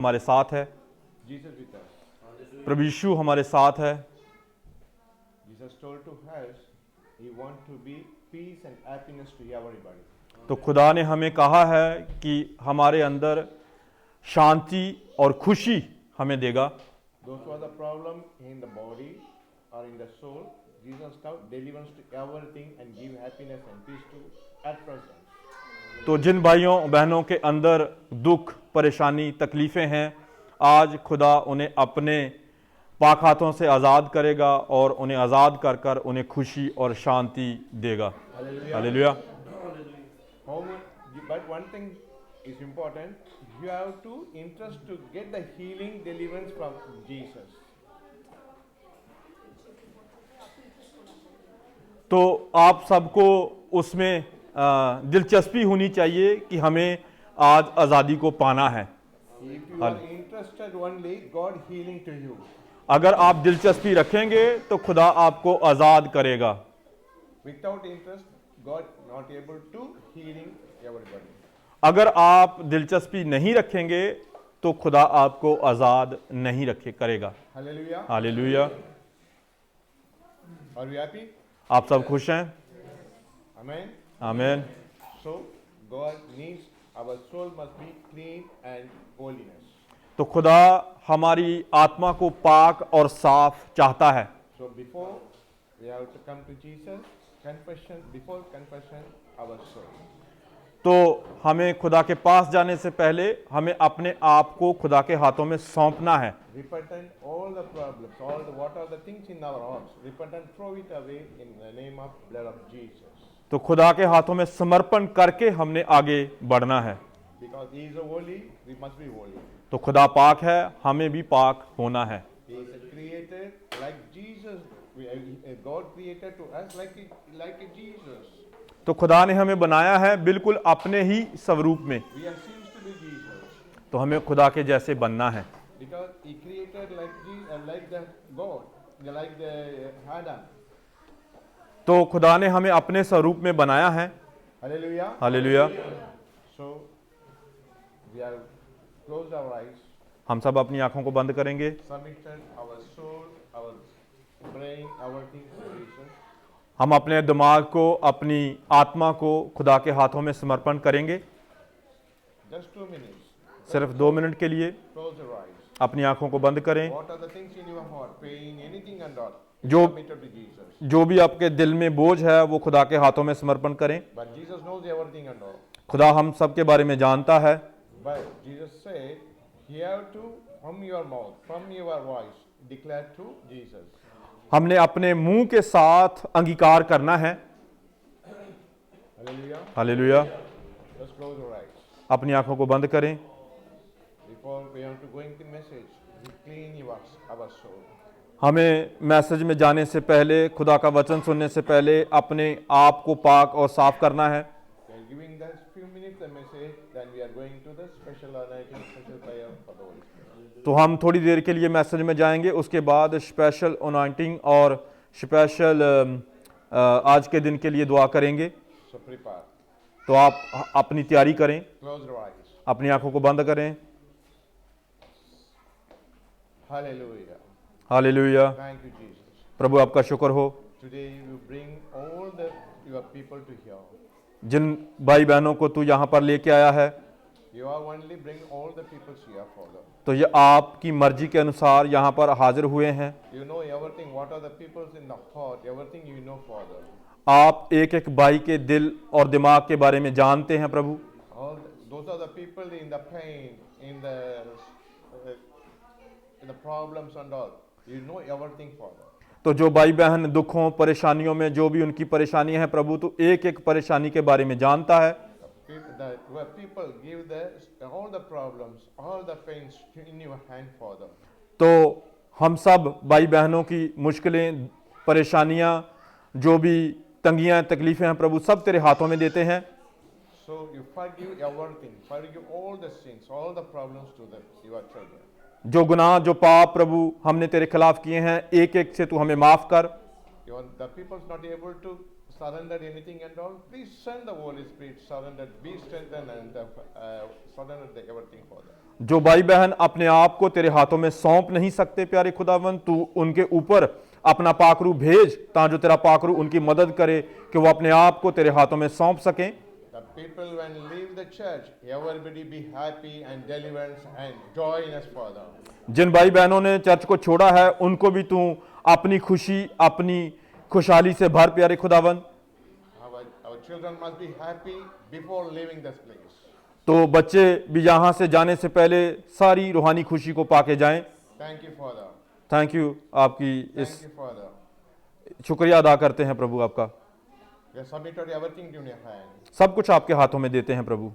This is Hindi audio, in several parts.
हमारे साथ है। Jesus with us. प्रभु यीशु हमारे साथ है। Jesus told to us, He wants to be peace and happiness to everybody. तो खुदा ने हमें कहा है कि हमारे अंदर शांति और खुशी हमें देगा। Those who are the problem in the body or in the soul, Jesus taught deliverance to everything and give happiness and peace to at present. तो जिन भाइयों बहनों के अंदर दुख, परेशानी, तकलीफें हैं, आज खुदा उन्हें अपने पाक हाथों से आज़ाद करेगा और उन्हें आज़ाद कर कर उन्हें खुशी और शांति देगा। Hallelujah. But one thing is important, you have to interest to get the healing deliverance from Jesus. तो आप सबको उसमें दिलचस्पी होनी चाहिए कि हमें आज आज़ादी को पाना है। If you are interested only, God healing to you. अगर आप दिलचस्पी रखेंगे तो खुदा आपको आज़ाद करेगा। Without interest, God not able to healing everybody. अगर आप दिलचस्पी नहीं रखेंगे तो खुदा आपको आज़ाद नहीं करेगा। Hallelujah. Hallelujah. Are you happy? आप सब खुश हैं? Amen. आमीन। So God needs our soul must be clean and holiness. तो खुदा हमारी आत्मा को पाक और साफ चाहता है। So before we have to come to Jesus, confession, before confession, our soul. तो हमें खुदा के पास जाने से पहले हमें अपने आप को खुदा के हाथों में सौंपना है। Repent all the problems, all the what are the things in our hearts. Repent and throw it away in the name of blood of Jesus. तो खुदा के हाथों में समर्पण करके हमने आगे बढ़ना है। Because He is holy, we must be holy. तो खुदा पाक है, हमें भी पाक होना है। He is created like Jesus. God created to us like a Jesus. तो खुदा ने हमें बनाया है बिल्कुल अपने ही स्वरूप में। We are seems to be Jesus. तो हमें खुदा के जैसे बनना है। Because He created like the God, like the Adam. तो खुदा ने हमें अपने स्वरूप में बनाया है। Hallelujah. Hallelujah. So we are close our eyes, हम सब अपनी आंखों को बंद करेंगे। submitted our soul, our brain, our things to Jesus. हम अपने दिमाग को, अपनी आत्मा को खुदा के हाथों में समर्पण करेंगे। Just 2 minutes. सिर्फ 2 मिनट के लिए Close your eyes. अपनी आंखों को बंद करें। What are the things in your heart, pain, anything and all, जो submitted to Jesus. जो भी आपके दिल में बोझ है वो खुदा के हाथों में समर्पण करें। But Jesus knows everything and all. खुदा हम सब के बारे में जानता है। But Jesus said, you have to, from your mouth, from your voice, declare to Jesus. हमने अपने मुंह के साथ अंगीकार करना है। Hallelujah. Hallelujah. Just close your eyes. अपनी आंखों को बंद करें। Before we have to go into message, we clean our soul. हमें मैसेज में जाने से पहले, खुदा का वचन सुनने से पहले अपने आप को पाक और साफ करना है। We are giving the few minutes the message, then we are going to the special anointing, special prayer for the Holy Spirit. तो हम थोड़ी देर के लिए मैसेज में जाएंगे, उसके बाद स्पेशल अनॉइंटिंग और स्पेशल आज के दिन के लिए दुआ करेंगे। So prepare. तो आप अपनी तैयारी करें, Close your eyes. अपनी आंखों को बंद करें। Hallelujah. Hallelujah. Thank you, Jesus. प्रभु आपका शुक्र हो। Today you bring all your people to here. जिन भाई बहनों को तू यहाँ पर लेके आया है, You are only bring all the people here, Father. तो ये आपकी मर्जी के अनुसार यहाँ पर हाजिर हुए हैं। You know everything. What are the peoples in the heart? Everything you know, Father. आप एक एक भाई के दिल और दिमाग के बारे में जानते हैं प्रभु। Those are the people in the pain, in the problems and all. You know everything, Father. तो जो भाई बहन दुखों परेशानियों में जो भी उनकी परेशानियां हैं प्रभु, तो एक एक परेशानी के बारे में जानता है। Where people give all the problems, all the pains in your hand, Father. तो हम सब भाई बहनों की मुश्किलें, परेशानियां, जो भी तंगियां तकलीफें हैं प्रभु, सब तेरे हाथों में देते हैं। So you forgive everything, forgive all the sins, all the problems to your children. जो गुनाह जो पाप प्रभु हमने तेरे खिलाफ किए हैं, एक एक से तू हमें माफ कर। The people's not able to surrender anything and all. Please send the Holy Spirit, surrender, be strengthened and surrender everything, Father. जो भाई बहन अपने आप को तेरे हाथों में सौंप नहीं सकते प्यारे खुदावन, तू उनके ऊपर अपना पाखरू भेज ताकि जो तेरा पाखरू उनकी मदद करे कि वो अपने आप को तेरे हाथों में सौंप सकें। The people when leave the church, everybody be happy and deliverance and joy in us, Father. जिन भाई बहनों ने चर्च को छोड़ा है उनको भी तू अपनी खुशी अपनी खुशहाली से भर प्यारे खुदावन। Our children must be happy before leaving this place. तो बच्चे भी यहाँ से जाने से पहले सारी रूहानी खुशी को पाके जाएं। Thank you, Father. Thank you, आपकी इस Thank you, Father. शुक्रिया अदा करते हैं प्रभु आपका। We have submitted everything to your hand. सब कुछ आपके हाथों में देते हैं प्रभु।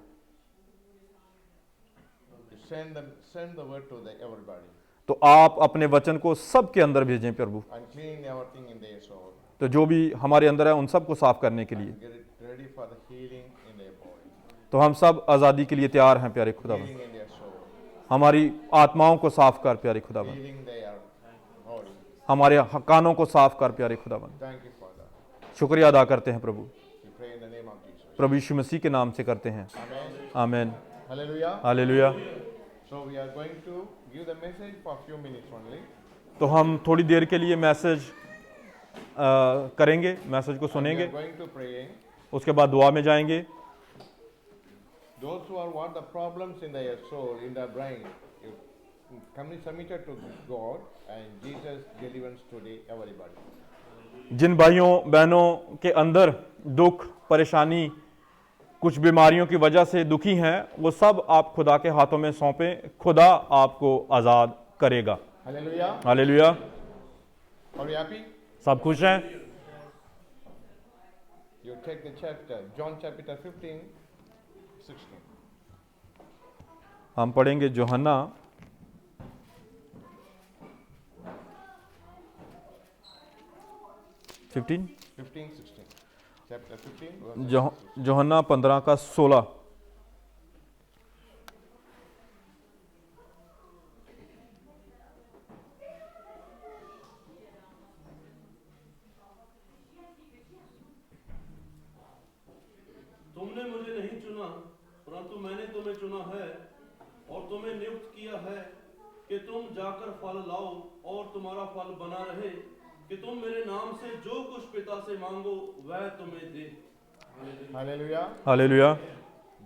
Send the word to everybody तो आप अपने वचन को सबके अंदर भेजें प्रभु, and clean everything in their soul. तो जो भी हमारे अंदर है उन सबको साफ करने के लिए। Get it ready for the healing in their body, तो हम सब आज़ादी के लिए तैयार हैं प्यारे खुदावन। healing in their soul, हमारी आत्माओं को साफ कर प्यारे खुदावन, healing their body. हमारे कानों को साफ कर प्यारे खुदावन। Thank you, Father. शुक्रिया अदा करते हैं प्रभु, We pray in the name of Jesus. प्रभु यीशु मसीह के नाम से करते हैं, Amen. आमीन, Hallelujah. Hallelujah. So we are going to give the message for a few minutes only. तो हम थोड़ी देर के लिए मैसेज करेंगे, मैसेज को We सुनेंगे, are going to pray. उसके बाद दुआ में जाएंगे। Those who are what the problems in their soul, in their brain, you submitted to God and Jesus delivers today everybody. जिन भाइयों बहनों के अंदर दुख परेशानी कुछ बीमारियों की वजह से दुखी हैं, वो सब आप खुदा के हाथों में सौंपें, खुदा आपको आज़ाद करेगा। Hallelujah. Hallelujah. Are you happy? सब खुश हैं? You take the chapter, John chapter 15, 16. हम पढ़ेंगे यूहन्ना 15 15, 16. Chapter 15, verse यूहन्ना 15 का 16। तुमने मुझे नहीं चुना, परंतु मैंने तुम्हें चुना है और तुम्हें नियुक्त किया है कि तुम जाकर फल लाओ और तुम्हारा फल बना रहे, कि तुम मेरे नाम से जो कुछ पिता से मांगो वह तुम्हें दे। Hallelujah. Hallelujah.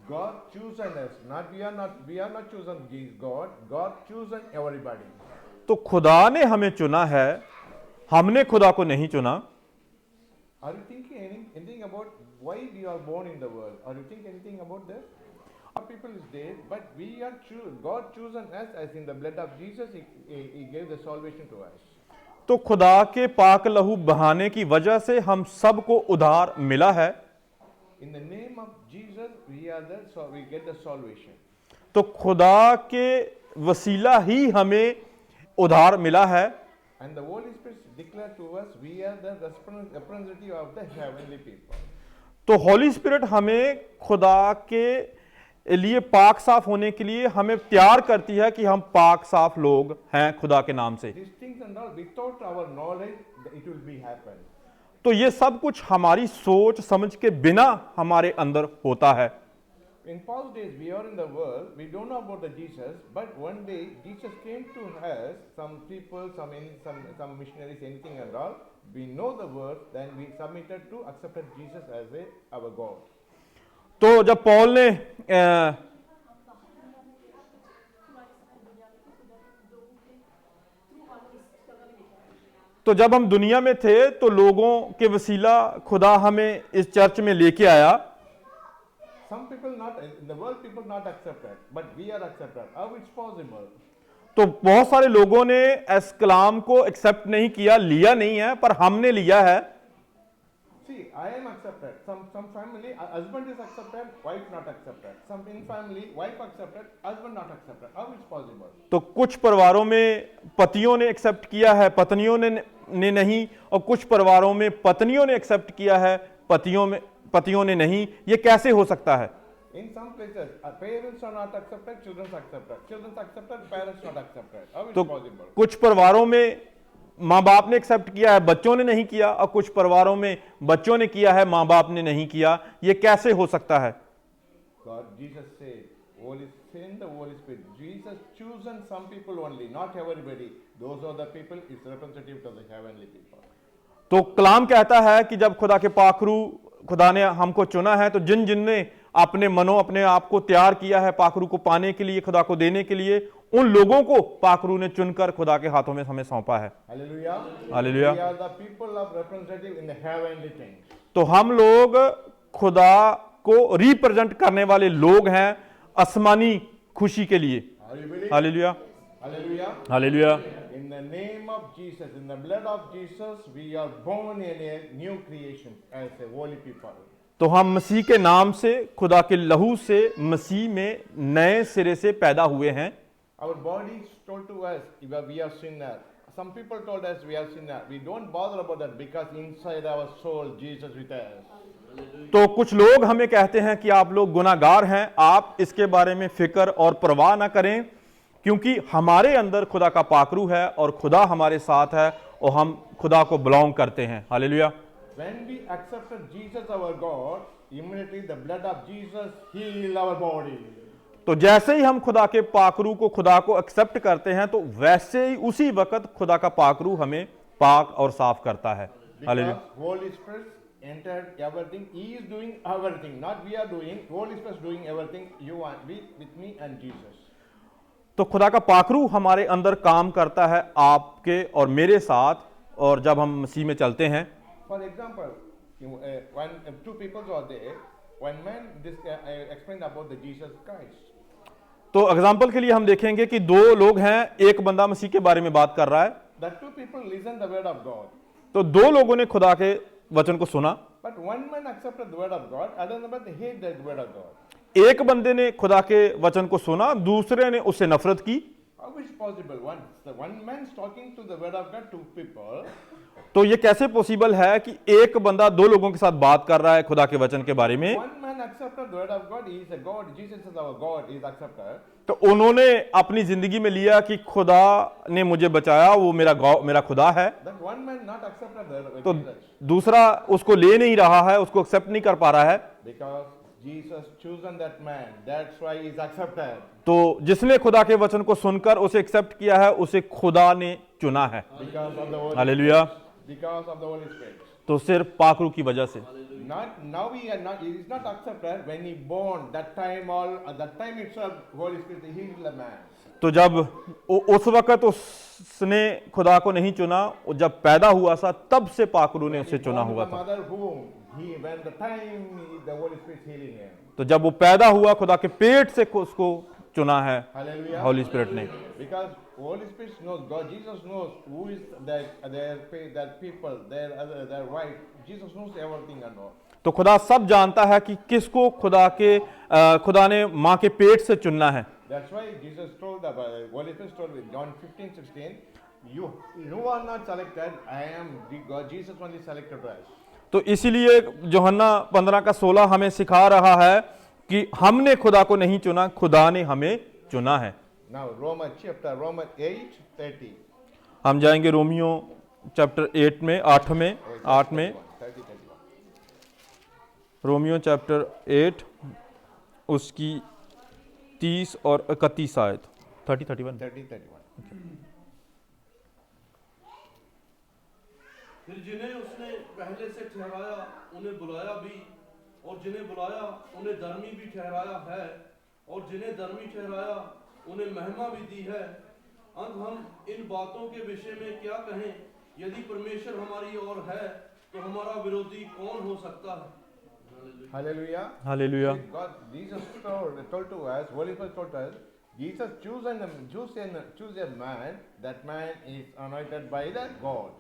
God chosen us, we are not chosen God. God chosen everybody. तो खुदा ने हमें चुना है, हमने खुदा को नहीं चुना। Are you thinking anything about why we are born in the world? Are you thinking anything about that? Our people is dead, but we are God chosen us as in the blood of Jesus. He gave the salvation to us. तो खुदा के पाक लहू बहाने की वजह से हम सबको उद्धार मिला है। In the name of Jesus, we get the salvation. तो खुदा के वसीला ही हमें उद्धार मिला है। And the Holy Spirit declared to us, we are the representative of the heavenly people. तो हॉली स्पिरिट हमें खुदा के लिए पाक साफ होने के लिए हमें तैयार करती है कि हम पाक साफ लोग हैं खुदा के नाम से। These things and all, without our knowledge, it will be happen. तो ये सब कुछ हमारी सोच समझ के बिना हमारे अंदर होता है। In past days, we are in the world, we don't know about the Jesus, but one day Jesus came to us, some people, some missionaries, anything and all. We know the word, then we submitted to accepted Jesus as our God. तो जब पौल ने तो जब हम दुनिया में थे तो लोगों के वसीला खुदा हमें इस चर्च में लेके आया। Some people not in the world, people not accepted, but we are accepted. How it's possible? तो बहुत सारे लोगों ने इस कलाम को एक्सेप्ट नहीं किया, लिया नहीं है, पर हमने लिया है। See, I am accepted. Some family, husband is accepted, wife not accepted. Some in family, wife accepted, husband not accepted. How it's possible? तो कुछ परिवारों में पतियों ने एक्सेप्ट किया है, पत्नियों ने नहीं, और कुछ परिवारों में पत्नियों ने एक्सेप्ट किया है, पतियों ने नहीं। ये कैसे हो सकता है? In some places, parents are not accepted, children are accepted. Children are accepted, parents not accepted. How it's तो possible? कुछ परिवारों में माँ बाप ने एक्सेप्ट किया है, बच्चों ने नहीं किया, और कुछ परिवारों में बच्चों ने किया है, माँ बाप ने नहीं किया। ये कैसे हो सकता है? God, Jesus said, Holy sent the Holy Spirit. Jesus chosen some people only, not everybody. Those are the people. It's representative to the heavenly people. तो कलाम कहता है कि जब खुदा के पाखरू खुदा ने हमको चुना है, तो जिन जिन ने अपने मनो अपने आप को तैयार किया है पाखरू को पाने के लिए, खुदा को देने के लिए, उन लोगों को पाखरू ने चुनकर खुदा के हाथों में हमें सौंपा है। Hallelujah. Hallelujah. We are the people of representative in the heavenly things. तो हम लोग खुदा को रिप्रेजेंट करने वाले लोग हैं आसमानी खुशी के लिए। Are you believing? Hallelujah, Hallelujah. Hallelujah. In the name of Jesus, in the blood of Jesus, we are born in a new creation as a holy people. तो हम मसीह के नाम से, खुदा के लहू से मसीह में नए सिरे से पैदा हुए हैं। Our bodies told to us we are sinner. Some people told us we are sinner. We don't bother about that because inside our soul Jesus with us. तो कुछ लोग हमें कहते हैं कि आप लोग गुनाहगार हैं, आप इसके बारे में फिक्र और परवाह ना करें, क्योंकि हमारे अंदर खुदा का पाखरू है और खुदा हमारे साथ है और हम खुदा को बिलोंग करते हैं। Hallelujah. When we accepted Jesus our God, immediately the blood of Jesus healed our body. तो जैसे ही हम खुदा के पाखरू को, खुदा को एक्सेप्ट करते हैं, तो वैसे ही उसी वक्त खुदा का पाखरू हमें पाक और साफ करता है। Hallelujah. Because Holy Spirit entered everything. He is doing everything, not we are doing. Holy Spirit is doing everything. You are with me and Jesus. तो खुदा का पाखरू हमारे अंदर काम करता है, आपके और मेरे साथ, और जब हम मसीह में चलते हैं। For example, when two people are there, one man explained about the Jesus Christ. तो एग्जाम्पल के लिए हम देखेंगे कि दो लोग हैं, एक बंदा मसीह के बारे में बात कर रहा है। The two people listened the word of God. तो दो लोगों ने खुदा के वचन को सुना। But one man accepted the word of God, other man hate the word of God. एक बंदे ने खुदा के वचन को सुना, दूसरे ने उससे नफरत की। How is possible? One man is talking to the word of God to people. तो ये कैसे पॉसिबल है कि एक बंदा दो लोगों के साथ बात कर रहा है खुदा के वचन के बारे में? One man accepted the word of God. He is a God. Jesus is our God. He is accepted. तो उन्होंने अपनी जिंदगी में लिया कि खुदा ने मुझे बचाया, वो मेरा खुदा है। That one man not accepted the तो Jesus दूसरा उसको ले नहीं रहा है, उसको एक्सेप्ट नहीं कर पा रहा है। because Jesus chosen that man. That's why he is accepted. तो जिसने खुदा के वचन को सुनकर उसे एक्सेप्ट किया है, उसे खुदा ने चुना है। Because of the Holy hallelujah. Because of the Holy Spirit. तो सिर्फ पाखरू की वजह से। Not now he are not. He is not accepted when he born. That time all. At that time itself, Holy Spirit healed the man. तो जब उस वक्त उसने खुदा को नहीं चुना, जब पैदा हुआ सा तब से पाखरू ने उसे चुना हुआ The था। mother womb. When the time the Holy Spirit healing him. तो जब वो पैदा हुआ, खुदा के पेट से उसको चुना है Hallelujah. होली स्पिरिट ने। Because Holy Spirit knows, God, Jesus knows who is their people, their wife. Jesus knows everything and all. तो खुदा सब जानता है कि किसको खुदा ने माँ के पेट से चुनना है। That's why Jesus told the Holy Spirit told with John 15:16, you are not selected. I am God. Jesus only selected us. तो इसीलिए यूहन्ना 15:16 हमें सिखा रहा है कि हमने खुदा को नहीं चुना, खुदा ने हमें चुना है। Now Romans 8:30. हम जाएंगे रोमियो चैप्टर 8 में 8 में 30-31. रोमियो चैप्टर 8 उसकी 30 और 31 आयत 30-31। 30-31. फिर जिन्हें उसने पहले से ठहराया उन्हें बुलाया भी, और जिन्हें बुलाया उन्हें धर्मी भी ठहराया है, और जिन्हें धर्मी ठहराया उन्हें महिमा भी दी है। अंत हम इन बातों के विषय में क्या कहें? यदि परमेश्वर हमारी ओर है तो हमारा विरोधी कौन हो सकता है? Hallelujah. Hallelujah. God, Jesus told to us, Holy Spirit told us, Jesus choose a man, that man is anointed by the God.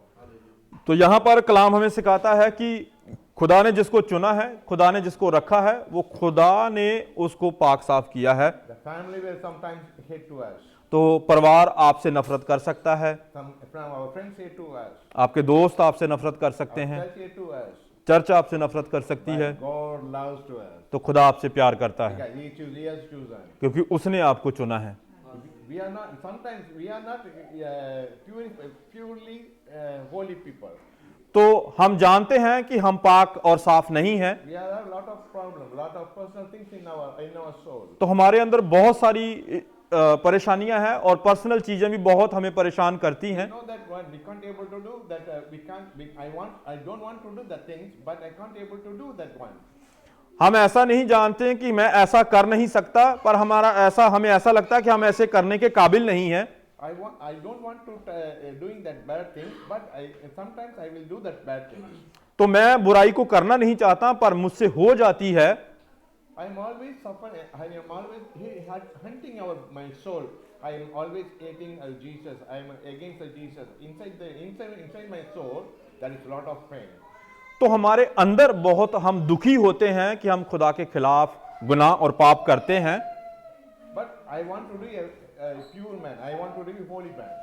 तो यहाँ पर कलाम हमें सिखाता है कि खुदा ने जिसको चुना है, खुदा ने जिसको रखा है, वो खुदा ने उसको पाक साफ किया है। The family will sometimes hate to us. तो परिवार आपसे नफरत कर सकता है, Some from our friends hate to us. आपके दोस्त आपसे नफरत कर सकते हैं, Church hate to us. Church आपसे नफरत कर सकती है, But God loves to us. तो खुदा आपसे प्यार करता है Because He has chosen. क्योंकि उसने आपको चुना है। We are not. Sometimes we are not purely holy people. तो हम जानते हैं कि हम पाक और साफ नहीं हैं। We have a lot of problems, lot of personal things in our soul. तो हमारे अंदर बहुत सारी परेशानियां हैं और पर्सनल चीजें भी बहुत हमें परेशान करती हैं। You know that one we can't able to do that. I don't want to do the things, but I can't able to do that one. हम ऐसा नहीं जानते कि मैं ऐसा कर नहीं सकता, पर हमें ऐसा लगता है कि हम ऐसे करने के काबिल नहीं हैं। I don't want to doing that bad thing, but sometimes I will do that bad things. तो मैं बुराई को करना नहीं चाहता, पर मुझसे हो जाती है। I am always suffering. I am always hunting my soul. I am always hating Jesus. I am against Jesus. Inside my soul, there is a lot of pain. तो हमारे अंदर बहुत हम दुखी होते हैं कि हम खुदा के खिलाफ गुनाह और पाप करते हैं। But I want to be a pure man. I want to be a holy man.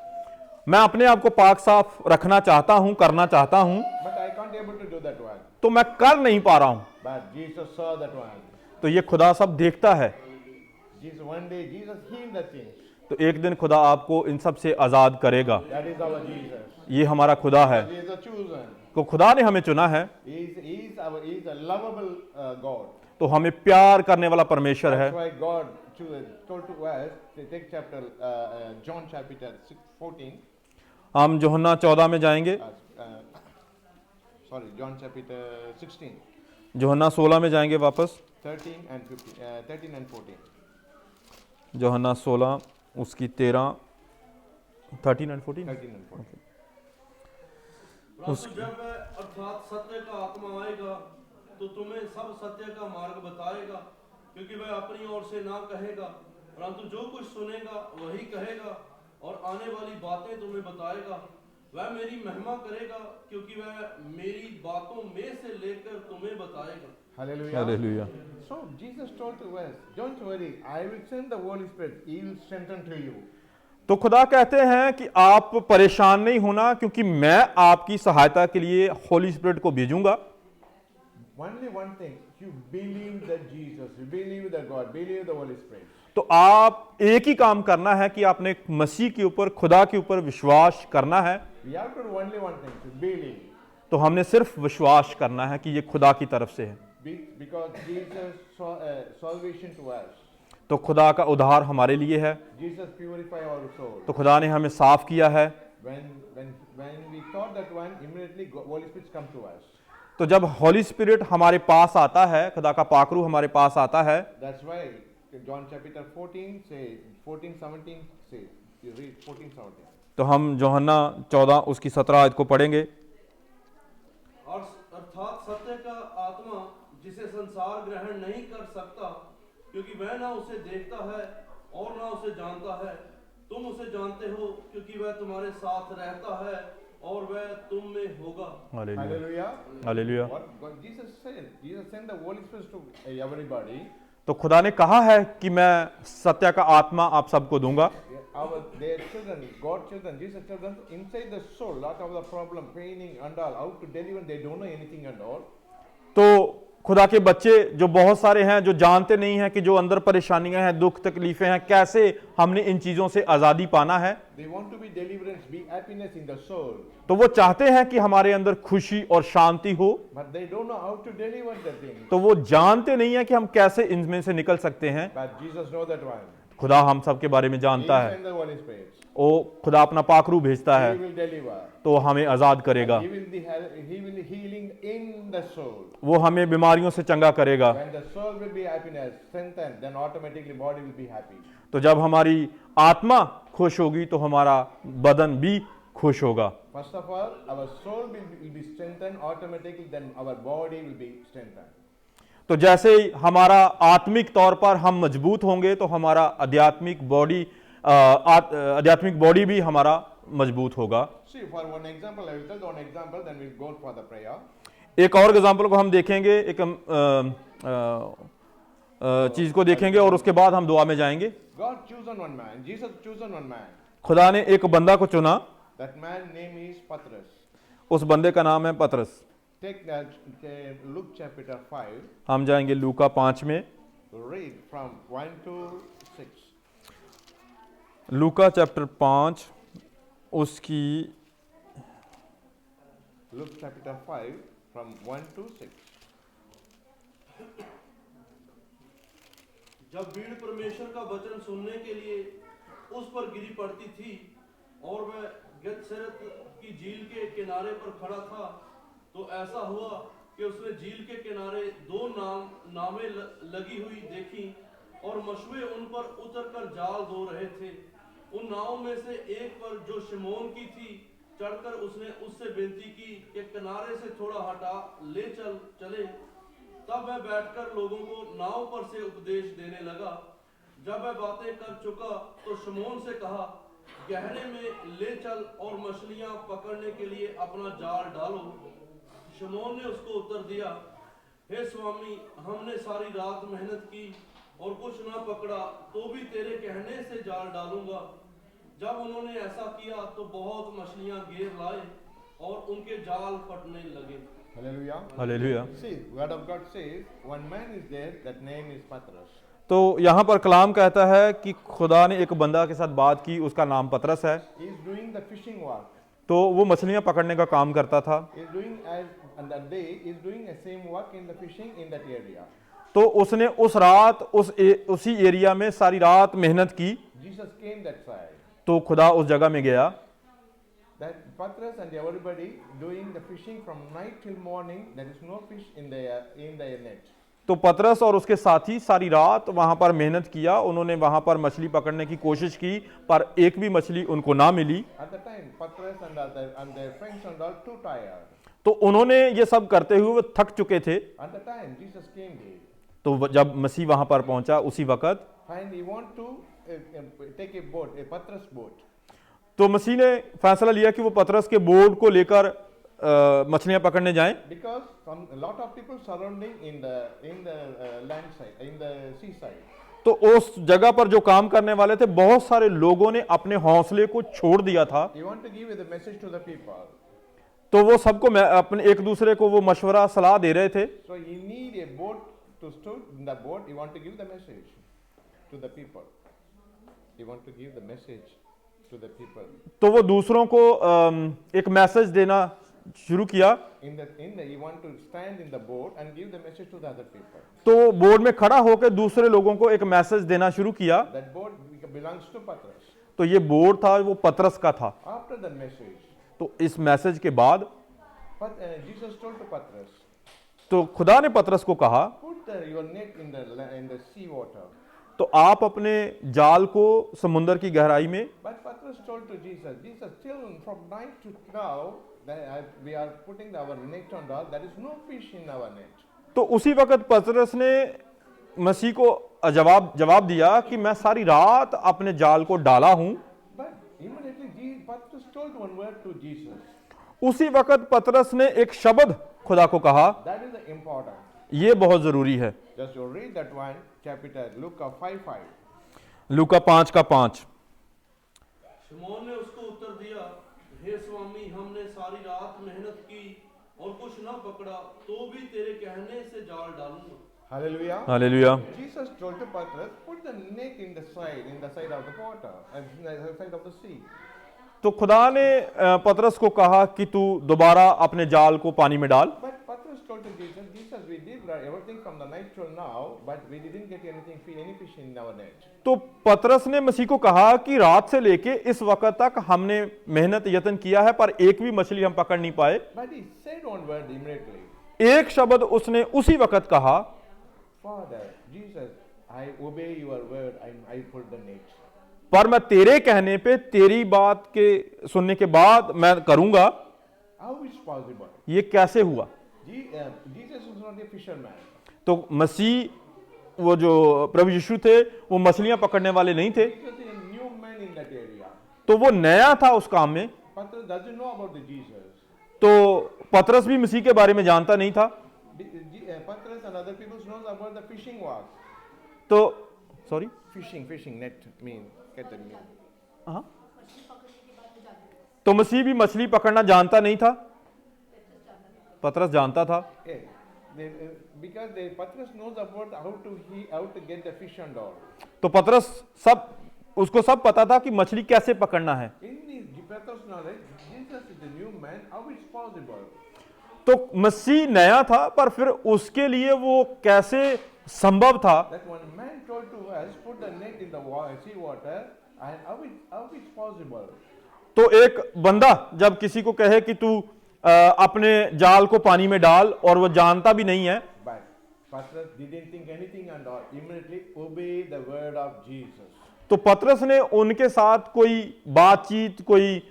मैं अपने आप को पाक साफ रखना चाहता हूं, करना चाहता हूं, But I can't able to do that one. तो मैं कर नहीं पा रहा हूं। But Jesus saw that one. तो ये खुदा सब देखता है। One day Jesus healed the things. तो एक दिन खुदा आपको इन सब से आजाद करेगा। That is our Jesus. ये हमारा खुदा है। He is a chosen. तो खुदा ने हमें चुना है। He is a lovable God. तो हमें प्यार करने वाला परमेश्वर है। That's why God told to us, take chapter John chapter 14. हम यूहन्ना 14 में जाएंगे। Sorry, John chapter 16. यूहन्ना 16 में जाएंगे वापस। 13 and 14. यूहन्ना 16 उसकी 13 and 14। परंतु जब वह अर्थात सत्य का आत्मा आएगा तो तुम्हें सब सत्य का मार्ग बताएगा, क्योंकि वह अपनी ओर से ना कहेगा, परंतु जो कुछ सुनेगा वही कहेगा और आने वाली बातें तुम्हें बताएगा। वह मेरी महिमा करेगा, क्योंकि वह मेरी बातों में से लेकर तुम्हें बताएगा। Hallelujah. Hallelujah. So Jesus told to us, don't worry, I will send the Holy Spirit. He will strengthen to you. तो खुदा कहते हैं कि आप परेशान नहीं होना, क्योंकि मैं आपकी सहायता के लिए होली स्पिरिट को भेजूंगा। Only one thing, you believe that Jesus, you believe that God, believe the Holy Spirit. तो आप एक ही काम करना है कि आपने मसीह के ऊपर, खुदा के ऊपर विश्वास करना है। We have to do only one thing, to believe. तो हमने सिर्फ विश्वास करना है कि ये खुदा की तरफ से है। Because Jesus saw salvation to us. तो खुदा का उद्धार हमारे लिए है। Jesus purify our soul. तो खुदा ने हमें साफ किया है। When we thought that one, immediately Holy Spirit come to us. तो जब होली स्पिरिट हमारे पास आता है, खुदा का पाकरू हमारे पास आता है। That's why John chapter 14 say 14:17 say you read 14:17. तो हम यूहन्ना 14 उसकी 17 आयत को पढ़ेंगे। और अर्थात सत्य का आत्मा जिसे संसार ग्रहण नहीं कर सकता, क्योंकि वह ना उसे देखता है और ना उसे जानता है। तुम उसे जानते हो, क्योंकि वह तुम्हारे साथ रहता है और वह तुम में होगा। Hallelujah. Hallelujah. What Jesus said, Jesus sent the Holy Spirit to everybody. तो खुदा ने कहा है कि मैं सत्य का आत्मा आप सबको दूंगा। Their children, God children, Jesus children, inside the soul, lot of the problem, paining and all, how to deliver, they don't know anything and all. तो खुदा के बच्चे जो बहुत सारे हैं, जो जानते नहीं हैं कि जो अंदर परेशानियां हैं, दुख तकलीफें हैं, कैसे हमने इन चीजों से आजादी पाना है। They want to be deliverance, be happiness in the soul. तो वो चाहते हैं कि हमारे अंदर खुशी और शांति हो, But they don't know how to deliver the thing. तो वो जानते नहीं है कि हम कैसे इनमें से निकल सकते हैं। But Jesus knows that one. खुदा हम सब के बारे में जानता He है। sent the Holy Spirit. ओ खुदा अपना पाकरू भेजता है He will deliver. तो हमें आजाद करेगा। He will healing in the soul. वो हमें बीमारियों से चंगा करेगा। When the soul will be happiness, strengthened, then automatically body will be happy. तो जब हमारी आत्मा खुश होगी तो हमारा बदन भी खुश होगा। First of all, our soul will be strengthened automatically, then our body will be strengthened. तो जैसे ही हमारा आत्मिक तौर पर हम मजबूत होंगे तो हमारा आध्यात्मिक बॉडी भी हमारा मजबूत होगा। See, for one example, I will tell one example, then we'll go for the prayer. एक और एग्जाम्पल को हम देखेंगे, एक चीज को देखेंगे और उसके बाद हम दुआ में जाएंगे। God chosen one man. Jesus chosen one man. खुदा ने एक बंदा को चुना। That man name is Patras. उस बंदे का नाम है पतरस। Take Luke chapter 5. हम जाएंगे लूका 5 में। Read from 1 to 6. Luka chapter 5 उसकी Luke chapter 5 from 1 to 6. जब भीड़ परमेश्वर का वचन सुनने के लिए उस पर गिरी पड़ती थी और वह गेतसेरत की झील के किनारे पर खड़ा था, तो ऐसा हुआ कि उसने झील के किनारे दो नावें लगी हुई देखी और मशुए उन पर उतरकर जाल धो रहे थे। उन नावों में से एक पर जो शिमोन की थी चढ़कर उसने उससे विनती की कि किनारे से थोड़ा हटा ले चले। तब वह बैठकर लोगों को नाव पर से उपदेश देने लगा। जब वह बातें कर चुका तो शिमोन से कहा, गहरे में ले चल और मछलियां पकड़ने के लिए अपना जाल डालो। शिमोन ने उसको उत्तर दिया, हे स्वामी, हमने सारी रात मेहनत की और कुछ न पकड़ा, तो भी तेरे कहने से जाल डालूंगा। जब उन्होंने ऐसा किया तो बहुत मछलियां घेर लाए और उनके जाल फटने लगे। Hallelujah. Hallelujah. See, word of God says, one man is there, that name is Patras. तो यहाँ पर कलाम कहता है कि खुदा ने एक बंदा के साथ बात की, उसका नाम पतरस है। He is doing the fishing work. तो वो मछलियां पकड़ने का काम करता था। He is doing on that day, he is doing the same work in the fishing in that area. तो उसने उस रात उसी एरिया में सारी रात मेहनत की। Jesus came that side. तो खुदा उस जगह में गया। That Patras and everybody doing the fishing from night till morning. There is no fish in the net. तो पतरस और उसके साथी सारी रात वहां पर मेहनत किया। उन्होंने वहां पर मछली पकड़ने की कोशिश की, पर एक भी मछली उनको ना मिली। At the time, Patras and their friends and all too tired. तो उन्होंने ये सब करते हुए वो थक चुके थे। At the time, Jesus came there. तो जब मसीह वहां पर पहुंचा उसी वक्त, And he want to take a boat, a Patras boat. तो मसीह ने फैसला लिया कि वो पतरस के बोर्ड को लेकर मछलियां पकड़ने जाएं। Because a lot of people surrounding in the land side, in the seaside. तो उस जगह पर जो काम करने वाले थे, बहुत सारे लोगों ने अपने हौसले को छोड़ दिया था। He want to give the message to the people. तो वो सबको अपने एक दूसरे को वो मशवरा सलाह दे रहे थे। So he need a boat to stood in the boat. He want to give the message to the people. He want to give the message to the people. तो वो दूसरों को एक मैसेज देना शुरू किया। He want to stand in the boat and give the message to the other people. तो बोर्ड में खड़ा होकर दूसरे लोगों को एक मैसेज देना शुरू किया। That boat belongs to Patras. तो ये बोर्ड था, वो पतरस का था। After the message, तो इस मैसेज के बाद Jesus told to Patras, तो खुदा ने पतरस को कहा, put your net in the sea water. तो आप अपने जाल को समुद्र की गहराई में। But Patras told to Jesus, still from night to now, we are putting our net on all. There is no fish in our net. तो उसी वक्त पतरस ने मसीह को जवाब दिया कि मैं सारी रात अपने जाल को डाला हूं। But immediately Patras told one word to Jesus. उसी वक्त पतरस ने एक शब्द खुदा को कहा। That is the important. ये बहुत जरूरी है। Just you read that one chapter, Luke 5:5. लूका 5:5। शिमोन ने उसको उत्तर दिया, हे स्वामी, हमने सारी रात मेहनत की और कुछ न पकड़ा, तो भी तेरे कहने से जाल डालूंगा। Hallelujah. Hallelujah. Jesus told to Patras, put the net in the side of the water, and the side of the sea. तो खुदा ने पतरस को कहा कि तू दोबारा अपने जाल को पानी में डाल। But Patras told to Jesus, we did everything from the night till now, but we didn't get any fish in our net. तो पतरस ने मसीह को कहा कि रात से लेके इस वक्त तक हमने मेहनत यत्न किया है, पर एक भी मछली हम पकड़ नहीं पाए। But he said one word immediately. एक शब्द उसने उसी वक्त कहा, Father, Jesus, I obey your word and I pulled the net. पर मैं तेरे कहने पे, तेरी बात के सुनने के बाद मैं करूंगा। How is possible? ये कैसे हुआ? Jesus is not a fisherman. तो मसीह, वो जो प्रभु यीशु थे, वो मछलियां पकड़ने वाले नहीं थे। He was a new man in that area. तो वो नया था उस काम में। Patras doesn't know about the Jesus. तो पतरस भी मसीह के बारे में जानता नहीं था। Patras and other people knows about the fishing work. तो sorry, Fishing net mean get the mean. हाँ, तो मसीह भी मछली पकड़ना जानता नहीं था, पतरस जानता था। Because Patras knows about how to get the fish and all. तो पतरस उसको सब पता था कि मछली कैसे पकड़ना है। In this Patras knowledge, Jesus is the new man. How is possible? तो मसीह नया था, पर फिर उसके लिए वो कैसे संभव था? That one man told to us, put the net in the sea water, and how it's possible? तो एक बंदा जब किसी को कहे कि तू अपने जाल को पानी में डाल, और वो जानता भी नहीं है, But Petrus didn't think anything and immediately obey the word of Jesus. तो पतरस ने उनके साथ कोई बातचीत, कोई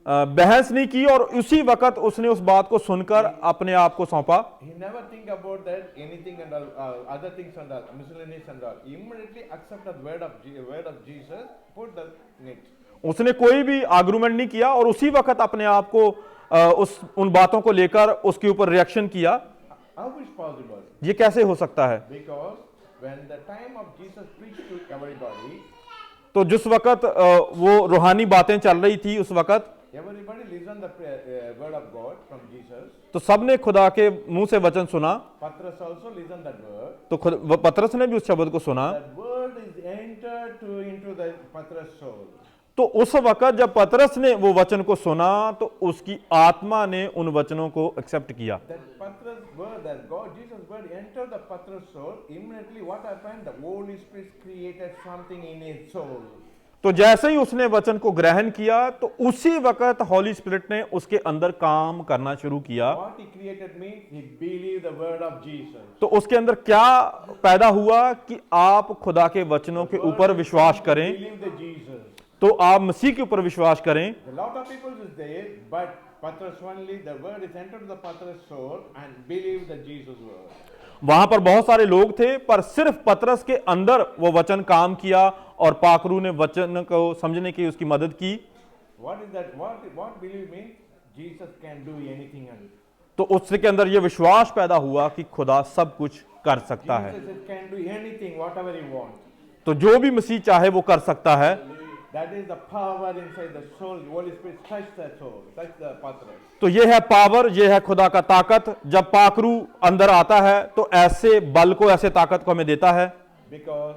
बहस नहीं की, और उसी वक्त उसने उस बात को सुनकर अपने आप को सौंपा। He never think about that anything and other things and miscellaneous and all. He immediately accepted the word of Jesus, put the net. उसने कोई भी आर्गुमेंट नहीं किया, और उसी वक्त अपने आप को उन बातों को लेकर उसके ऊपर रिएक्शन किया। How is possible? ये कैसे हो सकता है? Because when the time of Jesus preached to everybody, तो जिस वक्त वो रूहानी बातें चल रही थी, उस वक्त everybody listened the word of God from Jesus. तो सबने खुदा के मुंह से वचन सुना, Petrus also listened that word. तो पतरस ने भी उस शब्द को सुना। That word is entered into the Petrus' soul. तो उस वक्त जब पतरस ने वो वचन को सुना, तो उसकी आत्मा ने उन वचनों को एक्सेप्ट किया। That Petrus' word, that God, Jesus' word entered the Petrus' soul. Immediately, what happened? The Holy Spirit created something in his soul. तो जैसे ही उसने वचन को ग्रहण किया, तो उसी वक्त हॉली स्पिरिट ने उसके अंदर काम करना शुरू किया। What he created means he believed the word of Jesus. तो उसके अंदर क्या पैदा हुआ कि आप खुदा के वचनों के ऊपर विश्वास करें, Believe the Jesus. तो आप मसीह के ऊपर विश्वास करें। A lot of people is there, but Petrus only, the word is entered the Petrus' soul and believe the Jesus word. वहां पर बहुत सारे लोग थे, पर सिर्फ पतरस के अंदर वो वचन काम किया, और पाखरू ने वचन को समझने की उसकी मदद की। What is that? What believe means? Jesus can do anything else. तो उसके अंदर ये विश्वास पैदा हुआ कि खुदा सब कुछ कर सकता है। Jesus can do anything, whatever he wants. तो जो भी मसीह चाहे वो कर सकता है। That is the power inside the soul. The Holy Spirit touch the soul, touch the Petrus. तो ये है पावर, ये है खुदा का ताकत। जब पाखरू अंदर आता है, तो ऐसे बल को, ऐसे ताकत को हमें देता है। Because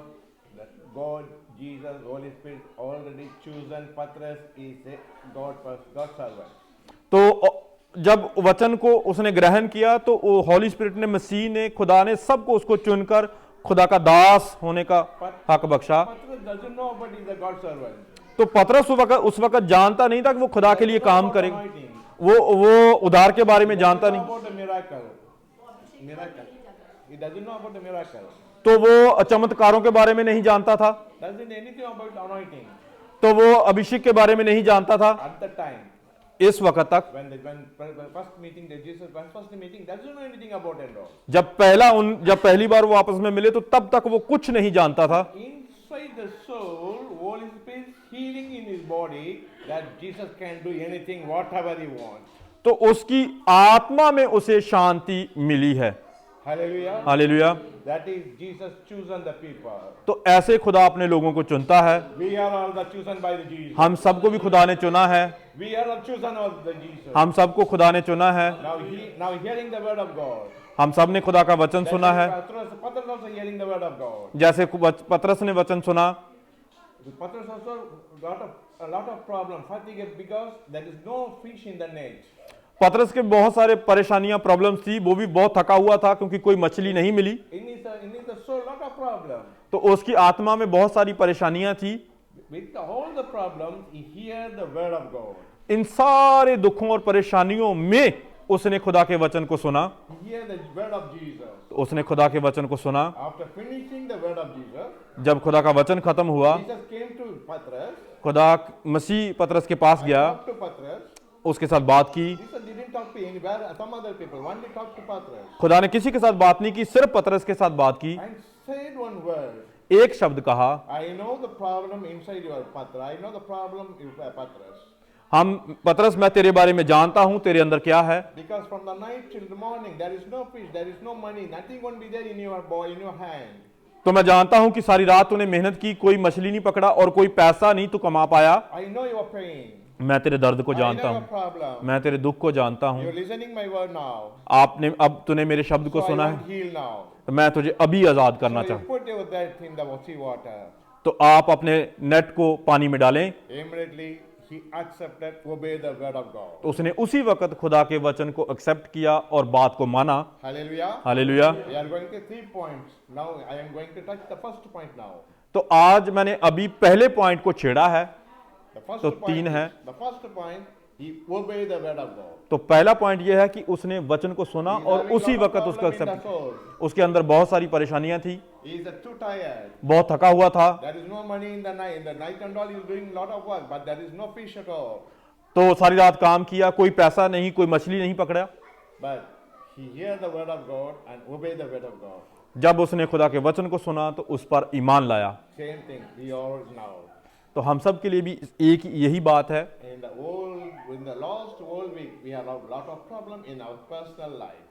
God, Jesus, Holy Spirit already chosen Petrus is a God servant. तो जब वचन को उसने ग्रहण किया, तो वो हॉली स्पिरिट ने, मसीह ने, खुदा ने सबको उसको चुनकर खुदा का दास होने का हक बख्शा। Petrus doesn't know, but he's a God servant. तो पतरस उस वक्त जानता नहीं था कि वो खुदा के लिए काम करेगा। Anointing. वो उधार के बारे में जानता He doesn't नहीं, know about the miracle. He doesn't know about the miracle. तो वो चमत्कारों के बारे में नहीं जानता था, Doesn't anything about anointing तो वो अभिषेक के बारे में नहीं जानता था। at the time. इस वक्त तक When first meeting the Jesus, first meeting, doesn't know anything about it all. जब पहली बार वो आपस में मिले, तो तब तक वो कुछ नहीं जानता था। Inside the soul, Holy Spirit healing in his body that Jesus can do anything, whatever he wants. तो उसकी आत्मा में उसे शांति मिली है। Hallelujah. Hallelujah. That is Jesus chosen the people. तो ऐसे खुदा अपने लोगों को चुनता है। We are all the chosen by the Jesus. हम सबको भी खुदा ने चुना है। We are all chosen of the Jesus. हम सबको खुदा ने चुना है। Now hearing the word of God. हम सब ने खुदा का वचन सुना है। Petrus also hearing the word of God. जैसे पतरस ने वचन सुना, Petrus also got a lot of problems, fatigue, because there is no fish in the net. पतरस के बहुत सारे परेशानियां, प्रॉब्लम्स थी, वो भी बहुत थका हुआ था क्योंकि कोई मछली नहीं मिली। In his soul, lot of problems. तो उसकी आत्मा में बहुत सारी परेशानियां थी। With all the problems, he heard the word of God. इन सारे दुखों और परेशानियों में उसने खुदा के वचन को सुना। He heard the word of Jesus. तो उसने खुदा के वचन को सुना। After finishing the word of Jesus, जब खुदा का वचन खत्म हुआ, Jesus came to Petrus. खुदा मसीह पतरस के पास गया, Talked to Petrus. उसके साथ बात की। Jesus didn't talk to anywhere, some other people. Only talked to Petrus. खुदा ने किसी के साथ बात नहीं की, सिर्फ पतरस के साथ बात की। And said one word. एक शब्द कहा, I know the problem inside your Petrus. I know the problem in Petrus. पतरस, मैं तेरे बारे में जानता हूं, तेरे अंदर क्या है। Because from the night till the morning, there is no fish, there is no money, nothing going to be there in your boy, in your hand. तो मैं जानता हूं कि सारी रात तूने मेहनत की, कोई मछली नहीं पकड़ा और कोई पैसा नहीं तू कमा पाया। I know your pain. मैं तेरे दर्द को I जानता know your हूं, problem. मैं तेरे दुख को जानता हूं। You're listening my word now. अब तूने मेरे शब्द को So I सुना want है, heal now. तो मैं तुझे अभी आजाद करना So you चाहूं। put your that in the sea water. तो आप अपने नेट को पानी में डालें। Immediately he accepted, obey the word of God. तो उसने उसी वक्त खुदा के वचन को एक्सेप्ट किया और बात को माना। Hallelujah. Hallelujah. We are going to 3 points. Now I am going to touch the first point now. तो आज मैंने अभी पहले पॉइंट को छेड़ा है। The first तो point तीन is- है। The first point, he obeyed the word of God. तो पहला पॉइंट यह है कि उसने वचन को सुना He's और having उसी lot of वक्त उसको problem in the except. soul. उसके अंदर बहुत सारी परेशानियां थी, He is too tired. बहुत थका हुआ था। There is no money in the night. In the night and all, he is doing lot of work, but there is no fish at all. तो सारी रात काम किया, कोई पैसा नहीं, कोई मछली नहीं पकड़ा। But he heard the word of God and obeyed the word of God. जब उसने खुदा के वचन को सुना तो उस पर ईमान लाया। Same thing. We all now. तो हम सब के लिए भी एक यही बात है। In the last whole week, we have a lot of problem in our personal life.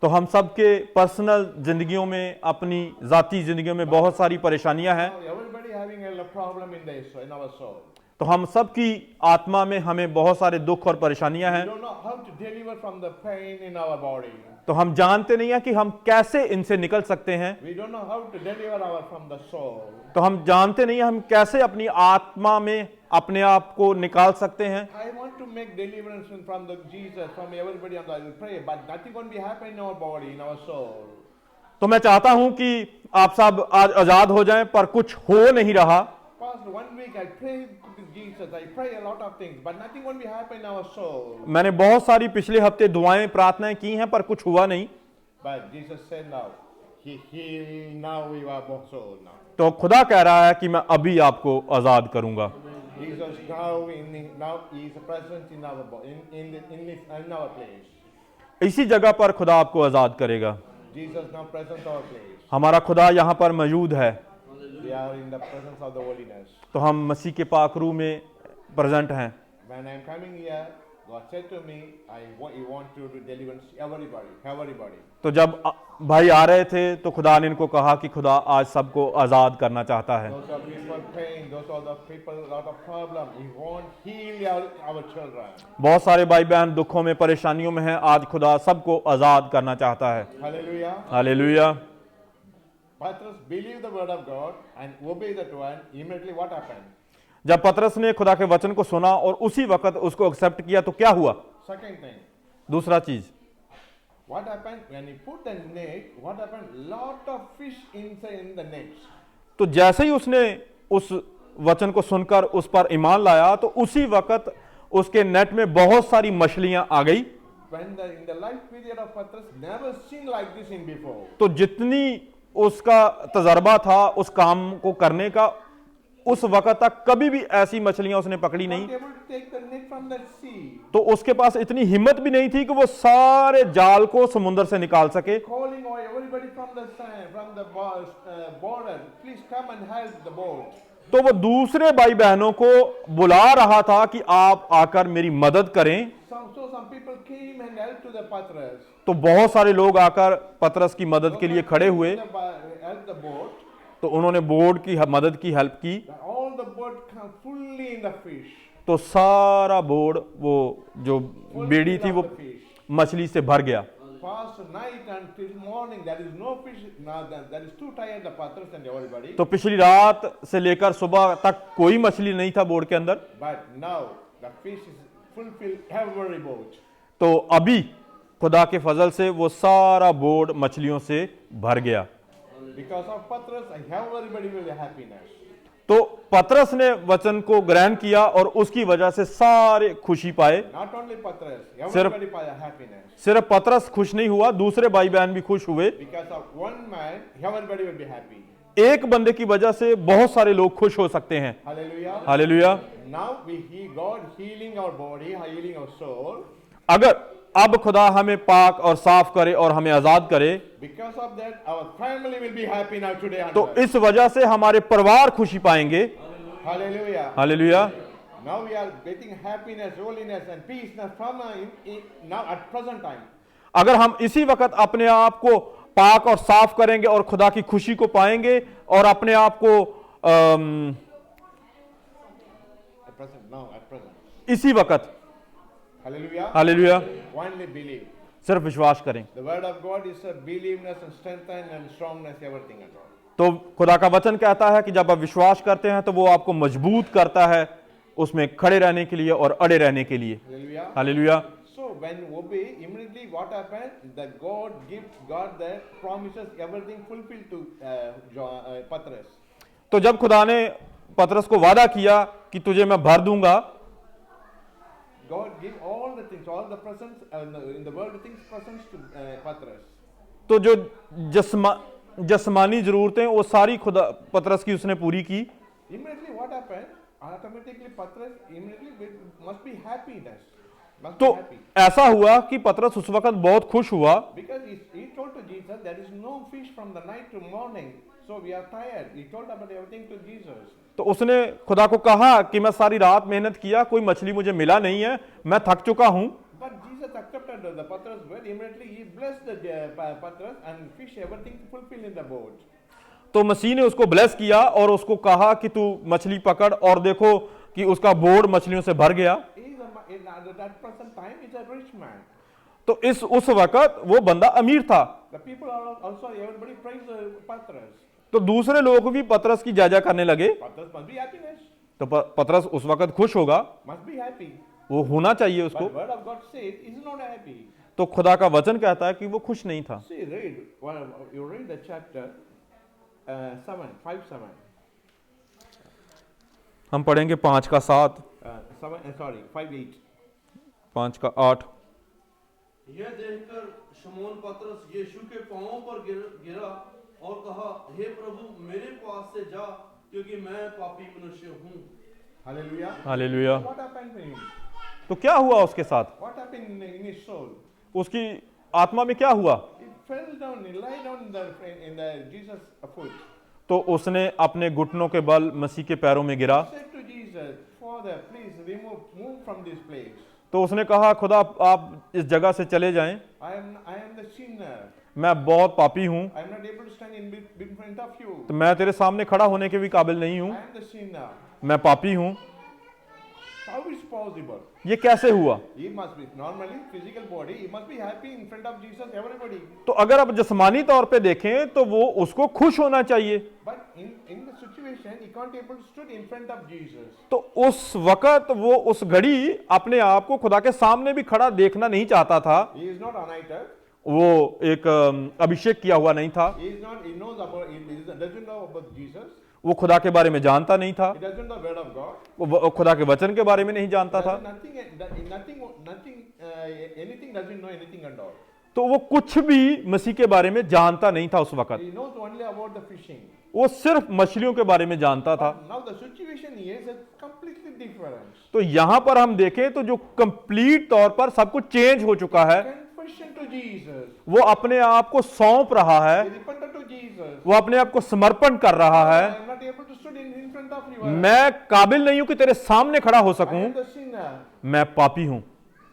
तो हम सब के पर्सनल जिंदगियों में, अपनी जाती जिंदगियों में बहुत सारी परेशानियां हैं। Now, everybody having a problem in our soul. तो हम सब की आत्मा में हमें बहुत सारे दुख और परेशानियां We हैं। don't know how to deliver from the pain in our body. तो हम जानते नहीं है कि हम कैसे इनसे निकल सकते हैं। We don't know how to deliver from the soul. तो हम जानते नहीं है हम कैसे अपनी आत्मा में अपने आप को निकाल सकते हैं। I want to make deliverance from the Jesus, from everybody, and I will pray, but nothing going to be happening in our body, in our soul. तो मैं चाहता हूं कि आप सब आज आजाद हो जाएं, पर कुछ हो नहीं रहा। Past 1 week, I prayed to Jesus, I pray a lot of things, but nothing going to be happening in our soul. मैंने बहुत सारी पिछले हफ्ते दुआएं प्रार्थनाएं की हैं, पर कुछ हुआ नहीं। But Jesus said now, He healed now our soul now. तो खुदा कह रहा है कि मैं अभी आपको आजाद करूंगा। Jesus now He is present in our body, in our place. इसी जगह पर खुदा आपको आजाद करेगा। Jesus now present our place. हमारा खुदा यहाँ पर मौजूद है। We are in the presence of the holiness. तो हम मसीह के पाकरू में प्रेजेंट हैं। When I am coming here, God said to me, He want to deliver everybody. तो जब भाई आ रहे थे तो खुदा ने इनको कहा कि खुदा आज सबको आजाद करना चाहता है। Those are people pain, those are the people lot of problem. He want heal our children. बहुत सारे भाई बहन दुखों में, परेशानियों में हैं। आज खुदा सबको आजाद करना चाहता है। Hallelujah. Hallelujah. Petrus believed the word of God and obeyed that one. Immediately what happened? जब पतरस ने खुदा के वचन को सुना और उसी वक्त उसको एक्सेप्ट किया तो क्या हुआ? Second thing, दूसरा चीज, what happened when he put the net? What happened? Lot of fish inside in the nets. तो जैसे ही उसने उस वचन को सुनकर उस पर ईमान लाया तो उसी वक्त उसके नेट में बहुत सारी मछलियां आ गई। When in the life period of Petrus, never seen like this in before. तो जितनी उसका तजर्बा था उस काम को करने का, उस वक्त तक कभी भी ऐसी मछलियां उसने पकड़ी नहीं। Not able to take the net from the sea. तो उसके पास इतनी हिम्मत भी नहीं थी कि वो सारे जाल को समुद्र से निकाल सके। Calling everybody from the sand, from the border, please come and help the boat. तो वो दूसरे भाई बहनों को बुला रहा था कि आप आकर मेरी मदद करें। So some people came and helped to the Petrus. तो बहुत सारे लोग आकर पतरस की मदद के लिए खड़े हुए। Help the boat. तो उन्होंने बोर्ड की मदद की, हेल्प की। All the boat come fully in the fish. तो सारा बोर्ड, वो जो बेड़ी थी, वो Full of the fish. मछली से भर गया। Past night until morning, there is no fish. Now that is too tired, the Petrus and everybody. तो पिछली रात से लेकर सुबह तक कोई मछली नहीं था बोर्ड के अंदर। But now the fish is fulfilled every boat. तो अभी खुदा के फजल से वो सारा बोर्ड मछलियों से भर गया। Because of Petrus, everybody will be happiness. तो पतरस ने वचन को ग्रहण किया और उसकी वजह से सारे खुशी पाए। Not only Petrus, everybody by happiness. सिर्फ पतरस खुश नहीं हुआ, दूसरे भाई बहन भी खुश हुए। Because of one man, everybody will be happy. एक बंदे की वजह से बहुत सारे लोग खुश हो सकते हैं। Hallelujah. Hallelujah. Now we see God healing our body, healing our soul. अगर अब खुदा हमें पाक और साफ करे और हमें आजाद करे, Because of that, our family will be happy now today. तो इस वजह से हमारे परिवार खुशी पाएंगे। Hallelujah. Hallelujah. Now we are getting happiness, holiness, and peace now from now at present time. अगर हम इसी वक्त अपने आप को पाक और साफ करेंगे और खुदा की खुशी को पाएंगे और अपने आप को At present, now at present. इसी वक्त, Hallelujah. Hallelujah, Only believe. सिर्फ विश्वास करें। The word of God is a believeness and strength and strongness, everything at all. तो खुदा का वचन कहता है कि जब आप विश्वास करते हैं तो वो आपको मजबूत करता है, उसमें खड़े रहने के लिए और अड़े रहने के लिए। Hallelujah. Hallelujah. So when obey, immediately what happened? That God the promises everything fulfilled to Patras. तो जब खुदा ने पतरस को वादा किया कि तुझे मैं भर दूंगा, God gave all the things, all the presents in the world, things presents to Patras. तो जो जस्मानी जरूरतें वो सारी खुदा पतरस की उसने पूरी की। Immediately what happened? Automatically Patras immediately must be happiness. Must तो be happy. ऐसा हुआ कि पतरस उस वक्त बहुत खुश हुआ, Because he told to Jesus, there is no fish from the night to morning, so we are tired. He told about everything to Jesus. तो उसने खुदा को कहा कि मैं सारी रात मेहनत किया, कोई मछली मुझे मिला नहीं है, मैं थक चुका हूं। But Jesus accepted the Patras word. Immediately he blessed the Patras and fish everything fulfilled in the boat. तो मसीह ने उसको ब्लेस किया और उसको कहा कि तू मछली पकड़, और देखो कि उसका बोर्ड मछलियों से भर गया। At that present time, he's a rich man. तो उस वक्त वो बंदा अमीर था। The people are also, everybody praise Patras. तो दूसरे लोग भी पतरस की जायजा करने लगे। Patras must be happiness. तो पतरस उस वक्त खुश होगा, Must be happy. वो होना चाहिए उसको। But word of God says he's not happy. तो खुदा का वचन कहता है कि वो खुश नहीं था। See, you read the chapter 5:7. हम पढ़ेंगे 5:7, 5:8. 5:8। यह देखकर शमौन पतरस यीशु के पांवों पर गिरा और कहा, हे प्रभु मेरे पास से जा, क्योंकि मैं पापी मनुष्य हूँ। Hallelujah. Hallelujah. What happened to him? तो क्या हुआ उसके साथ? What happened in his soul? उसकी आत्मा में क्या हुआ? He fell down, he lay down in the Jesus' foot. तो उसने अपने घुटनों के बल मसीह के पैरों में गिरा। He said to Jesus, Father, please move from this place. तो उसने कहा, खुदा आप इस जगह से चले जाएं, I am the sinner. मैं बहुत पापी हूं, I am not able to stand in front of you. तो मैं तेरे सामने खड़ा होने के भी काबिल नहीं हूं, I am the sinner. मैं पापी हूं। How is possible? ये कैसे हुआ? He must be normally physical body. He must be happy in front of Jesus, everybody. तो अगर आप जिस्मानी तौर पे देखें तो वो उसको खुश होना चाहिए। But in the situation, he can't able to stood in front of Jesus. तो उस वक्त वो उस घड़ी अपने आप को खुदा के सामने भी खड़ा देखना नहीं चाहता था। He is not anointed. वो एक अभिषेक किया हुआ नहीं था। He is not. He knows about. He doesn't know about Jesus. वो खुदा के बारे में जानता नहीं था। He doesn't know the word of God. वो खुदा के वचन के बारे में नहीं जानता था। Anything doesn't know anything at all. तो वो कुछ भी मसीह के बारे में जानता नहीं था उस वक्त। He knows only about the fishing. वो सिर्फ मछलियों के बारे में जानता था। Now the situation here is completely different. तो यहाँ पर हम देखें तो जो कंप्लीट तौर पर सब कुछ चेंज हो चुका है। Confession to Jesus. वो अपने आप को सौंप रहा है, He repented to Jesus. वो अपने आप को समर्पण कर रहा I है। am not able to stand in front of you. मैं काबिल नहीं हूं कि तेरे सामने खड़ा हो I सकूं, am the sinner. मैं पापी हूं।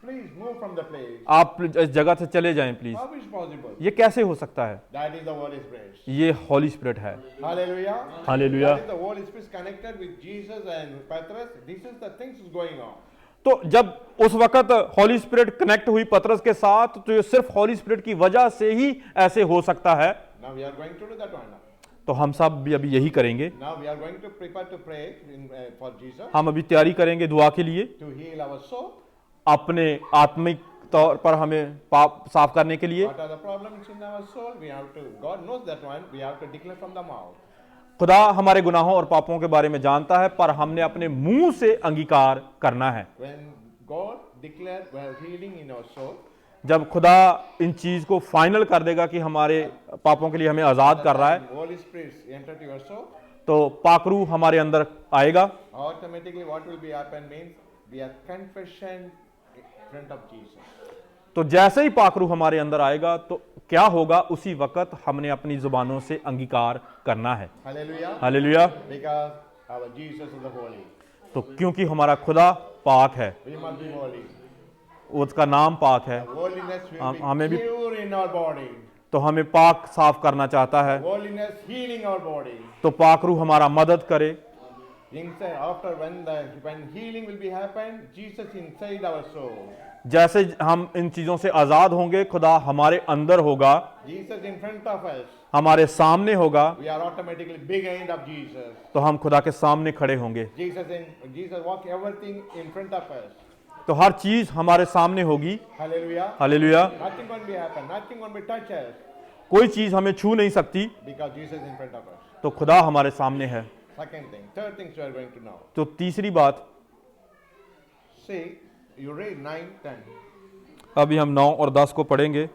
Please move from the place. आप इस जगह से चले जाएं प्लीज। How is possible? ये कैसे हो सकता है? That is the Holy Spirit. ये हॉली स्पिरिट है। Hallelujah. Hallelujah. That is the Holy Spirit connected with Jesus and Petrus. This is the things is going on. तो जब उस वक्त हॉली स्पिरिट कनेक्ट हुई पतरस के साथ, तो ये सिर्फ हॉली स्पिरिट की वजह से ही ऐसे हो सकता है। Now we are going to do that one. तो हम सब भी अभी यही करेंगे। Now we are going to prepare to pray for Jesus हम अभी तैयारी करेंगे दुआ के लिए, to heal our soul. अपने आत्मिक तौर पर हमें पाप साफ करने के लिए। What are the problems in our soul? We have to. God knows that one. We have to declare from the mouth. खुदा हमारे गुनाहों और पापों के बारे में जानता है, पर हमने अपने मुंह से अंगीकार करना है। When God declare well healing in our soul, जब खुदा इन चीज को फाइनल कर देगा कि हमारे पापों के लिए हमें आजाद कर रहा है, Holy Spirit enter to your soul. तो पाकरू हमारे अंदर आएगा। Automatically, what will be happen means we are confession in front of Jesus. तो जैसे ही पाकरू हमारे अंदर आएगा तो क्या होगा, उसी वक्त हमने अपनी जुबानों से अंगीकार करना है। Hallelujah. Hallelujah. Because our Jesus is the holy. तो क्योंकि हमारा खुदा पाक है, We must be holy. उसका नाम पाक है, Holiness will हमें be भी- pure in our body. तो हमें पाक साफ करना चाहता है। Holiness healing our body. तो पाकरू हमारा मदद करे। inside, after when healing will be happen, Jesus inside our soul. जैसे हम इन चीजों से आजाद होंगे, खुदा हमारे अंदर होगा, Jesus in front of us. हमारे सामने होगा, We are automatically behind of Jesus. तो हम खुदा के सामने खड़े होंगे। Jesus walk everything in front of us. तो हर चीज हमारे सामने होगी। Hallelujah. Hallelujah. Nothing going to be happen. Nothing going to be touch us कोई चीज हमें छू नहीं सकती, because Jesus in front of us. तो खुदा हमारे सामने है। Second thing, third thing we are going to know. तो तीसरी बात, See, you read 9, 10. अभी हम 9 और 10 को पढ़ेंगे।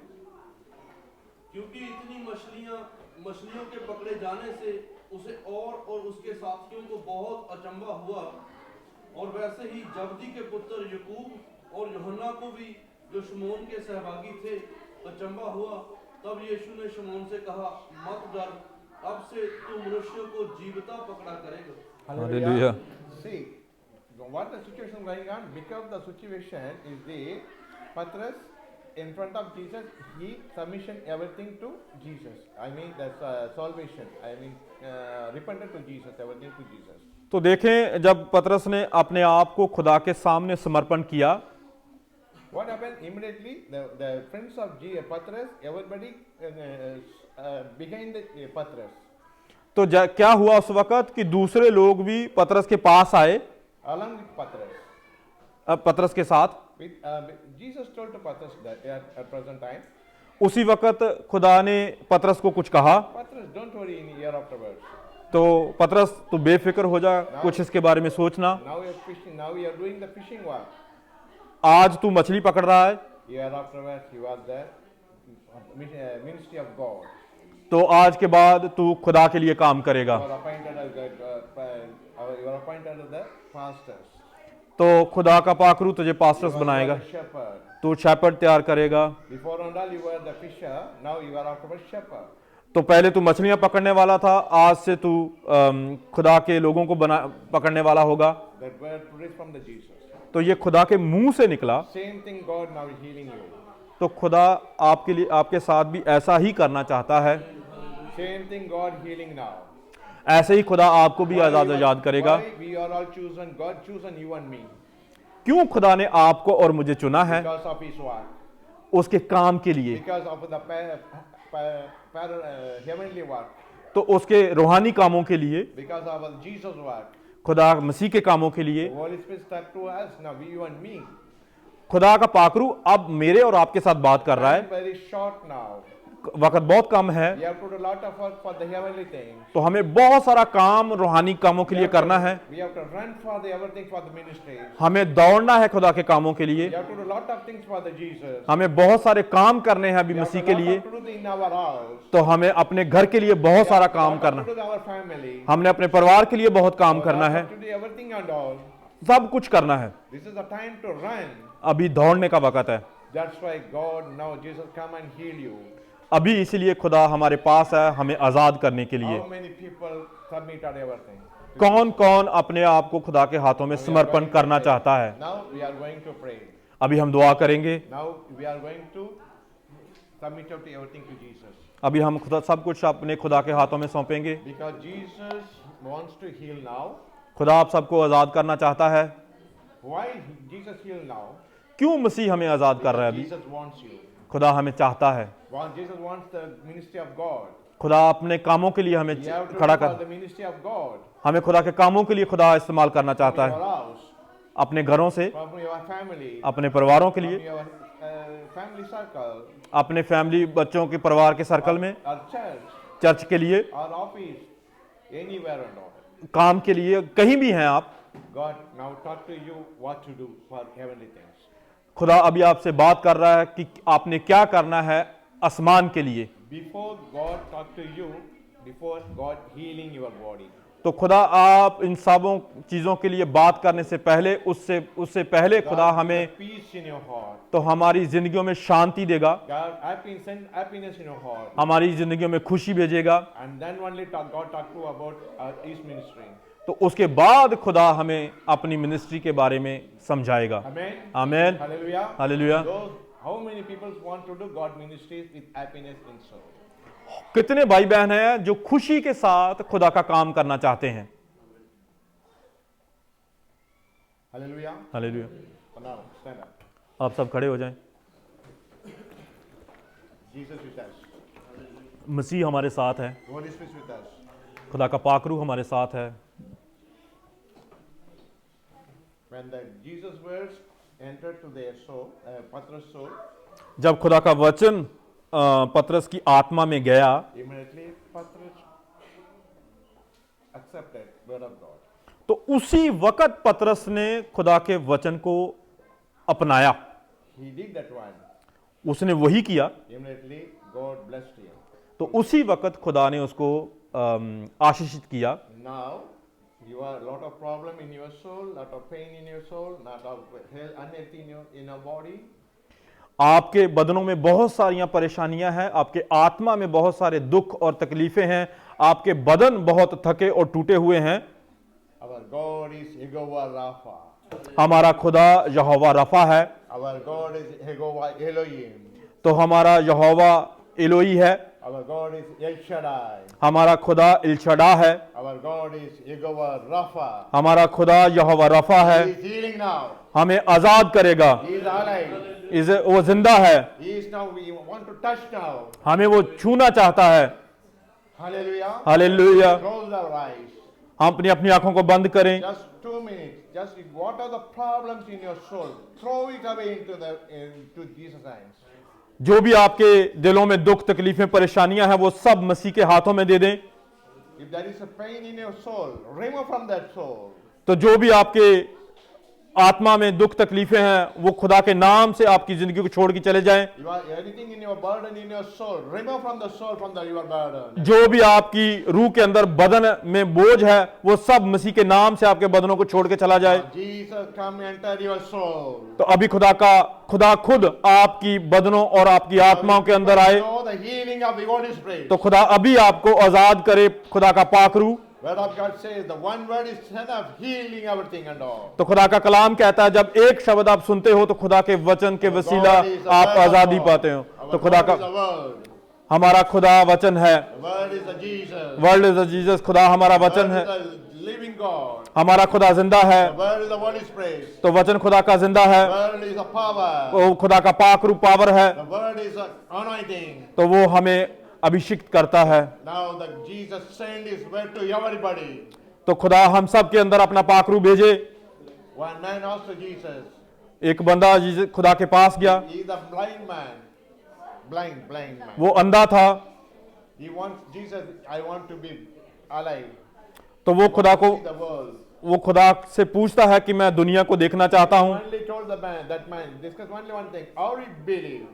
क्योंकि इतनी मछलियों के पकड़े जाने से उसे और उसके साथियों को बहुत अचंभा हुआ, और वैसे ही जब्दी के पुत्र याकूब और यूहन्ना को भी, जो शमौन के सहभागी थे, अचंभा हुआ। तब यीशु ने शमौन से कहा, मत डर, अब से तू मनुष्यों को जीवता पकड़ा करेगा। Hallelujah. See, what the situation going on? Because the situation is the Patras in front of Jesus, he submission everything to Jesus. I mean that's salvation. I mean repented to Jesus, everything to Jesus. तो देखें, जब पतरस ने अपने आप को खुदा के सामने समर्पण किया, What happened immediately? The friends of Patras, everybody behind the Patras. तो क्या हुआ उस वक्त कि दूसरे लोग भी पतरस के पास आए, Along with Patras. पतरस के साथ। Jesus told to Patras that at present time, उसी वक्त खुदा ने पतरस को कुछ कहा, Patras, don't worry in year afterwards. तो पतरस तू बेफिक्र हो जा, कुछ इसके बारे में सोचना। Now we are fishing. Now we are doing the fishing work. आज तू मछली पकड़ रहा है, Year afterwards, he was there, ministry of God. तो आज के बाद तू खुदा के लिए काम करेगा। You are appointed as the pastors. तो खुदा का पाखरू तुझे पास्टर्स You are बनाएगा, the shepherd. तू शेपर्ड तैयार करेगा। Before and all you were the fisher. Now you are afterwards shepherd. तो पहले तू मछलियां पकड़ने वाला था, आज से तू खुदा के लोगों को पकड़ने वाला होगा। That word produced from the Jesus. तो ये खुदा के मुंह से निकला। Same thing God now is healing you. तो खुदा आपके लिए, आपके साथ भी ऐसा ही करना चाहता है। Same thing God healing now. ऐसे ही खुदा आपको भी आजाद करेगा। Why we are all chosen? God chosen you and me. क्यों खुदा ने आपको और मुझे चुना है? Because of His work. उसके काम के लिए, Because of the heavenly work. तो उसके रूहानी कामों के लिए, Because of Jesus' work. खुदा मसीह के कामों के लिए। The Holy Spirit stuck to us now, you and me. खुदा का पाखरू अब मेरे और आपके साथ बात कर रहा है। Very short now. वक्त बहुत कम है, We have to do a lot of work for the heavenly things. तो हमें बहुत सारा काम रूहानी कामों के लिए करना है। We have to run for the everything for the ministry. हमें दौड़ना है खुदा के कामों के लिए। We have to do a lot of things for the Jesus. हमें बहुत सारे काम करने हैं अभी We have मसीह to के lot लिए। of to do in our house. तो हमें अपने घर के लिए बहुत सारा काम Lot of करना, to do our family. हमने अपने परिवार के लिए बहुत काम करना है, To do everything and all. सब कुछ करना है। This is the time to run. अभी दौड़ने का वक्त है। That's why God now Jesus come and heal you. अभी इसीलिए खुदा हमारे पास है हमें आजाद करने के लिए। How many people submitted everything? कौन कौन अपने आप को खुदा के हाथों में समर्पण करना चाहता है? Now we are going to pray. अभी हम दुआ करेंगे। Now we are going to submit everything to Jesus. अभी हम खुदा सब कुछ अपने खुदा के हाथों में सौंपेंगे, Because Jesus wants to heal now. खुदा आप सबको आजाद करना चाहता है। Why Jesus heal now? क्यों मसीह हमें आजाद कर रहा है? अभी Jesus wants you. खुदा हमें चाहता है। Jesus wants the ministry of God. खुदा अपने कामों के लिए हमें You have to खड़ा do for कर, the ministry of God. हमें खुदा के कामों के लिए खुदा इस्तेमाल करना चाहता From है। your house, अपने घरों से, from your family, अपने परिवारों के from लिए, your family circle, अपने फैमिली बच्चों के परिवार के सर्कल में, or church, चर्च के लिए, or office, anywhere and all. काम के लिए, कहीं भी हैं आप। God now talk to you what to do for heavenly things. खुदा अभी आपसे बात कर रहा है कि आपने क्या करना है आसमान के लिए। Before God talk to you, before God healing your body. तो खुदा आप इन सबों चीज़ों के लिए बात करने से पहले, उससे पहले खुदा God हमें give peace in your heart. तो हमारी जिंदगियों में शांति देगा, God send happiness in your heart. हमारी जिंदगियों में खुशी भेजेगा। And then only God talk to about His ministry. तो उसके बाद खुदा हमें अपनी मिनिस्ट्री के बारे में समझाएगा। Amen. आमीन, Hallelujah. Hallelujah. How many people want to do God ministries with happiness in soul? कितने भाई बहन हैं जो खुशी के साथ खुदा का काम करना चाहते हैं? Hallelujah. Hallelujah. So now, stand up. आप सब खड़े हो जाएं। Jesus with us. मसीह हमारे साथ है, Holy Spirit with us. खुदा का पाकरू हमारे साथ है। When the Jesus words entered to their soul, Patras' soul, जब खुदा का वचन पतरस की आत्मा में गया, immediately Patras accepted word of God. तो उसी वक्त पतरस ने खुदा के वचन को अपनाया। He did that one. उसने वही किया, Immediately God blessed him. तो उसी वक्त खुदा ने उसको आशीषित किया। Now you are a lot of problem in your soul, lot of pain in your soul, lot of health unhealth in your body. आपके बदनों में बहुत सारियां परेशानियां हैं, आपके आत्मा में बहुत सारे दुख और तकलीफें हैं, आपके बदन बहुत थके और टूटे हुए हैं। Our God is Jehovah Rapha. हमारा खुदा यहोवा रफा है, Our God is Jehovah Elohim. तो हमारा यहोवा एलोई है, Our God is El Shaddai. हमारा खुदा इलशडा है, Our God is Jehovah Rapha. हमारा खुदा यहोवा रफा है। He is healing now. हमें आजाद करेगा, He is alive. वो जिंदा है, He is now, we want to touch now. हमें वो छूना चाहता है। Hallelujah. Hallelujah. Close our eyes. हम अपनी अपनी आंखों को बंद करें। Just 2 minutes. Just what are the problems in your soul? Throw it away into Jesus' hands. जो भी आपके दिलों में दुख तकलीफें परेशानियां हैं वो सब मसीह के हाथों में दे दें। If there is a pain in your soul, remove from that soul. तो जो भी आपके आत्मा में दुख तकलीफें हैं वो खुदा के नाम से आपकी जिंदगी को छोड़ के चले जाएं। You are anything in your burden in your soul, remove from the soul from your burden. जो भी आपकी रूह के अंदर बदन में बोझ है वो सब मसीह के नाम से आपके बदनों को छोड़ के चला जाए। Jesus come enter your soul. तो अभी खुदा खुद आपकी बदनों और आपकी आत्माओं के अंदर आए। Know the healing of the Holy Spirit. तो खुदा अभी आपको आजाद करे, खुदा का पाकरू। Word of God says the one word is enough, healing everything and all. तो खुदा का कलाम कहता है जब एक शब्द आप सुनते हो तो खुदा के वचन के वसीला God is the आप word of आजादी God. पाते हो। Our तो खुदा God का is the word. हमारा खुदा वचन है, The word is the Jesus. World is Jesus, खुदा हमारा वचन Word है, is the living God. हमारा खुदा जिंदा है। The word is the Holy Spirit. तो वचन खुदा का जिंदा है, The word is the power. वो खुदा का पाकरू पावर है, The word is the anointing. तो वो हमें अभिषिक्त करता है। Now the Jesus send his word to everybody. तो खुदा हम सब के अंदर अपना पाकरू भेजे। One man asked to Jesus. एक बंदा खुदा के पास गया, He is a blind man. Blind man. वो अंधा था, He wants Jesus, I want to be alive. तो वो खुदा को See the world. वो खुदा से पूछता है कि मैं दुनिया को देखना चाहता हूं। Only told that man, discuss only one thing. How he believe?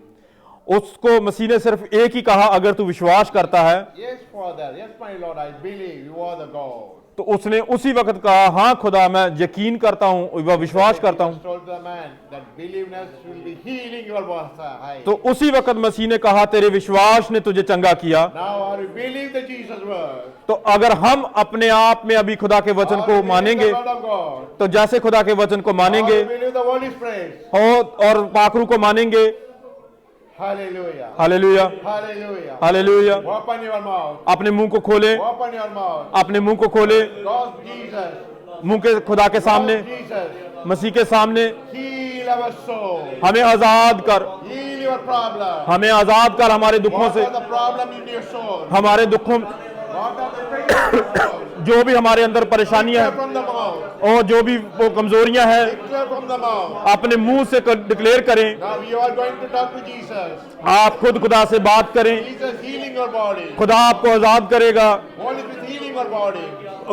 उसको मसीह ने सिर्फ एक ही कहा, अगर तू विश्वास करता है। Yes, Father. Yes, my Lord. I believe you are the God. तो उसने उसी वक्त कहा, हाँ खुदा मैं यकीन करता हूँ, वह विश्वास करता हूँ। Jesus told the man that believeness will be healing your eye. तो उसी वक्त मसीह ने कहा तेरे विश्वास ने तुझे चंगा किया। Now are you believe the Jesus word? तो अगर हम अपने आप में अभी खुदा के वचन Or को you believe मानेंगे, the word of God? तो जैसे खुदा के वचन को Or मानेंगे you believe the Holy Spirit? और पाकरू को मानेंगे। Hallelujah. Hallelujah, Hallelujah. Hallelujah. Open your mouth. अपने मुंह को खोले, Open your mouth. अपने मुंह को खोले, God Jesus. मुंह के खुदा के सामने, God Jesus. मसीह के सामने। Heal our soul. हमें आजाद कर, Heal your problem. हमें आजाद कर हमारे दुखों What से, are the problem in your soul? हमारे दुखों, What are the pain in your soul? जो भी हमारे अंदर परेशानियां Declare हैं from the mouth. और जो भी वो कमजोरियां हैं Declare from the mouth. अपने मुंह से डिक्लेयर करें। Now you are going to talk to Jesus. आप खुद खुदा से बात करें, Jesus healing your body. खुदा आपको आजाद करेगा, Holy Spirit healing your body.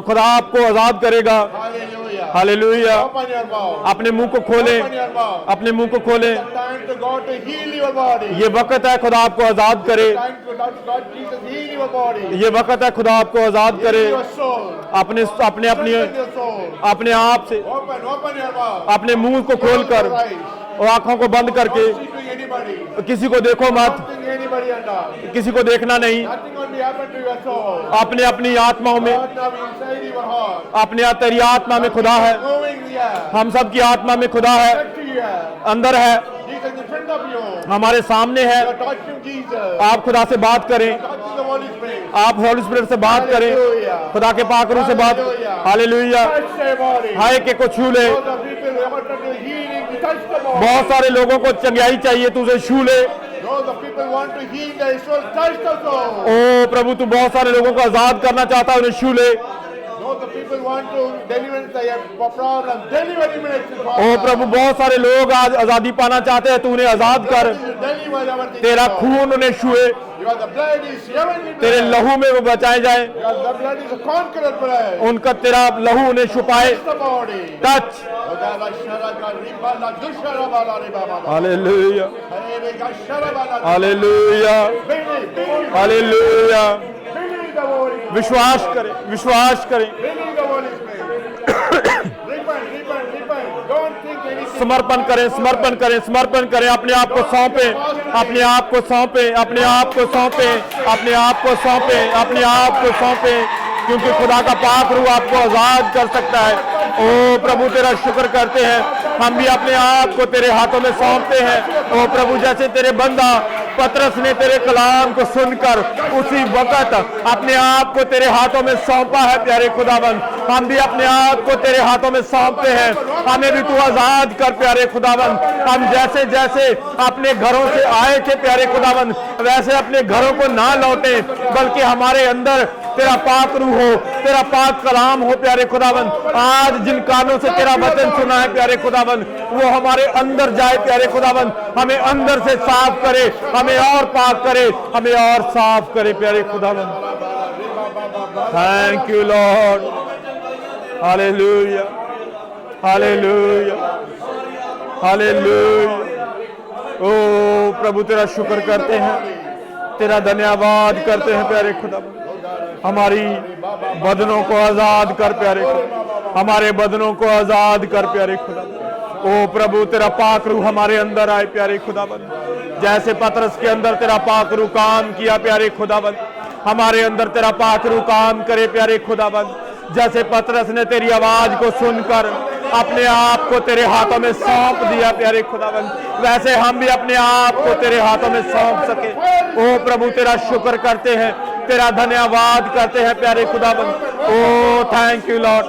खुदा आपको आजाद करेगा। Hallelujah. Hallelujah. Open your mouth. अपने मुंह को खोलें, Open your mouth. अपने मुंह को खोलें। It's time to God to heal your body. ये वक्त है खुदा आपको आजाद करे, Time to God Jesus heal your body. ये वक्त है खुदा आपको आजाद Heal करे। your soul. अपने अपने अपनी Strengthen your soul. अपने आप से Open your mouth. अपने मुंह को Close खोलकर your eyes. और आंखों को बंद करके Don't see to anybody. किसी को देखो मत, Don't think anybody and all. किसी को देखना नहीं। Nothing will be happen to your soul. अपने अपनी आत्माओं में, God now inside your heart. अपने तेरी आत्मा में खुदा है, Moving here. हम सब की आत्मा में खुदा है, Next to you. अंदर है, Jesus in front of you. हमारे सामने You है। are touching Jesus. आप खुदा से बात करें, Touching the Holy Spirit. आप होली स्पिरिट से बात करें, Hallelujah. खुदा के पाकरू से बात। Hallelujah. Hallelujah. Touch their body. हाय के को छू ले, Those of people healing, touch the body. बहुत सारे लोगों को चंगाई चाहिए, तू उसे छू ले। Those the people want to heal their soul, touch the soul. ओ प्रभु, तू बहुत सारे लोगों को आजाद करना चाहता है, उन्हें छू ले। Those the people want to deliver their problem, deliver immediately. ओ प्रभु, बहुत सारे लोग आज आजादी पाना चाहते हैं, तू उन्हें आजाद कर। Deliver everything. तेरा खून उन्हें छुए, Because the blood is heavenly तेरे blood. लहू में वो बचाए जाए, Because the blood is a conqueror blood. उनका तेरा लहू उन्हें छुपाए। Touch the body. Touch. Hallelujah, hallelujah, hallelujah. विश्वास करें, विश्वास करें, समर्पण करें, समर्पण करें, समर्पण करें, अपने आप को सौंपे, अपने आप को सौंपे, अपने आप को सौंपे, अपने आप को सौंपे, अपने आप को सौंपे, क्योंकि खुदा का पाक रूह आपको आजाद कर सकता है। ओ प्रभु, तेरा शुक्र करते हैं, हम भी अपने आप को तेरे हाथों में सौंपते हैं। ओ प्रभु, जैसे तेरे बंदा पतरस ने तेरे कलाम को सुनकर उसी वक्त अपने आप को तेरे हाथों में सौंपा है, प्यारे खुदाबंद, हम भी अपने आप को तेरे हाथों में सौंपते हैं। हमें भी तू आजाद कर, प्यारे खुदाबंद। हम जैसे जैसे अपने घरों से आए थे, प्यारे खुदाबंद, वैसे अपने घरों को ना लौटे, बल्कि हमारे अंदर तेरा पाक रूह हो, तेरा पाक कलाम हो, प्यारे खुदाबंद। आज जिन कानों से तेरा वचन सुना है, प्यारे खुदाबंद, वो हमारे अंदर जाए, प्यारे खुदाबंद, हमें अंदर से साफ करे, हमें और पाक करे, हमें और साफ करे, प्यारे खुदाबंद। Thank you Lord, hallelujah, hallelujah, hallelujah. ओ प्रभु, तेरा शुक्र करते हैं, तेरा धन्यवाद करते हैं, प्यारे खुदाबंद। हमारी बदनों को आजाद कर, प्यारे खुदा, हमारे बदनों को आजाद कर, प्यारे खुदा। ओ प्रभु, तेरा पाक रूह हमारे अंदर आए, प्यारे खुदाबंद। जैसे पतरस के अंदर तेरा पाक रूह काम किया, प्यारे खुदाबंद, हमारे अंदर तेरा पाक रूह काम करे, प्यारे खुदाबंद। जैसे पतरस ने तेरी आवाज को सुनकर अपने आप को तेरे हाथों में सौंप दिया, प्यारे खुदाबंद, वैसे हम भी अपने आप को तेरे हाथों में सौंप सके। ओ प्रभु, तेरा शुक्र करते हैं, तेरा धन्यवाद करते हैं, प्यारे खुदाबंद। ओ thank you Lord,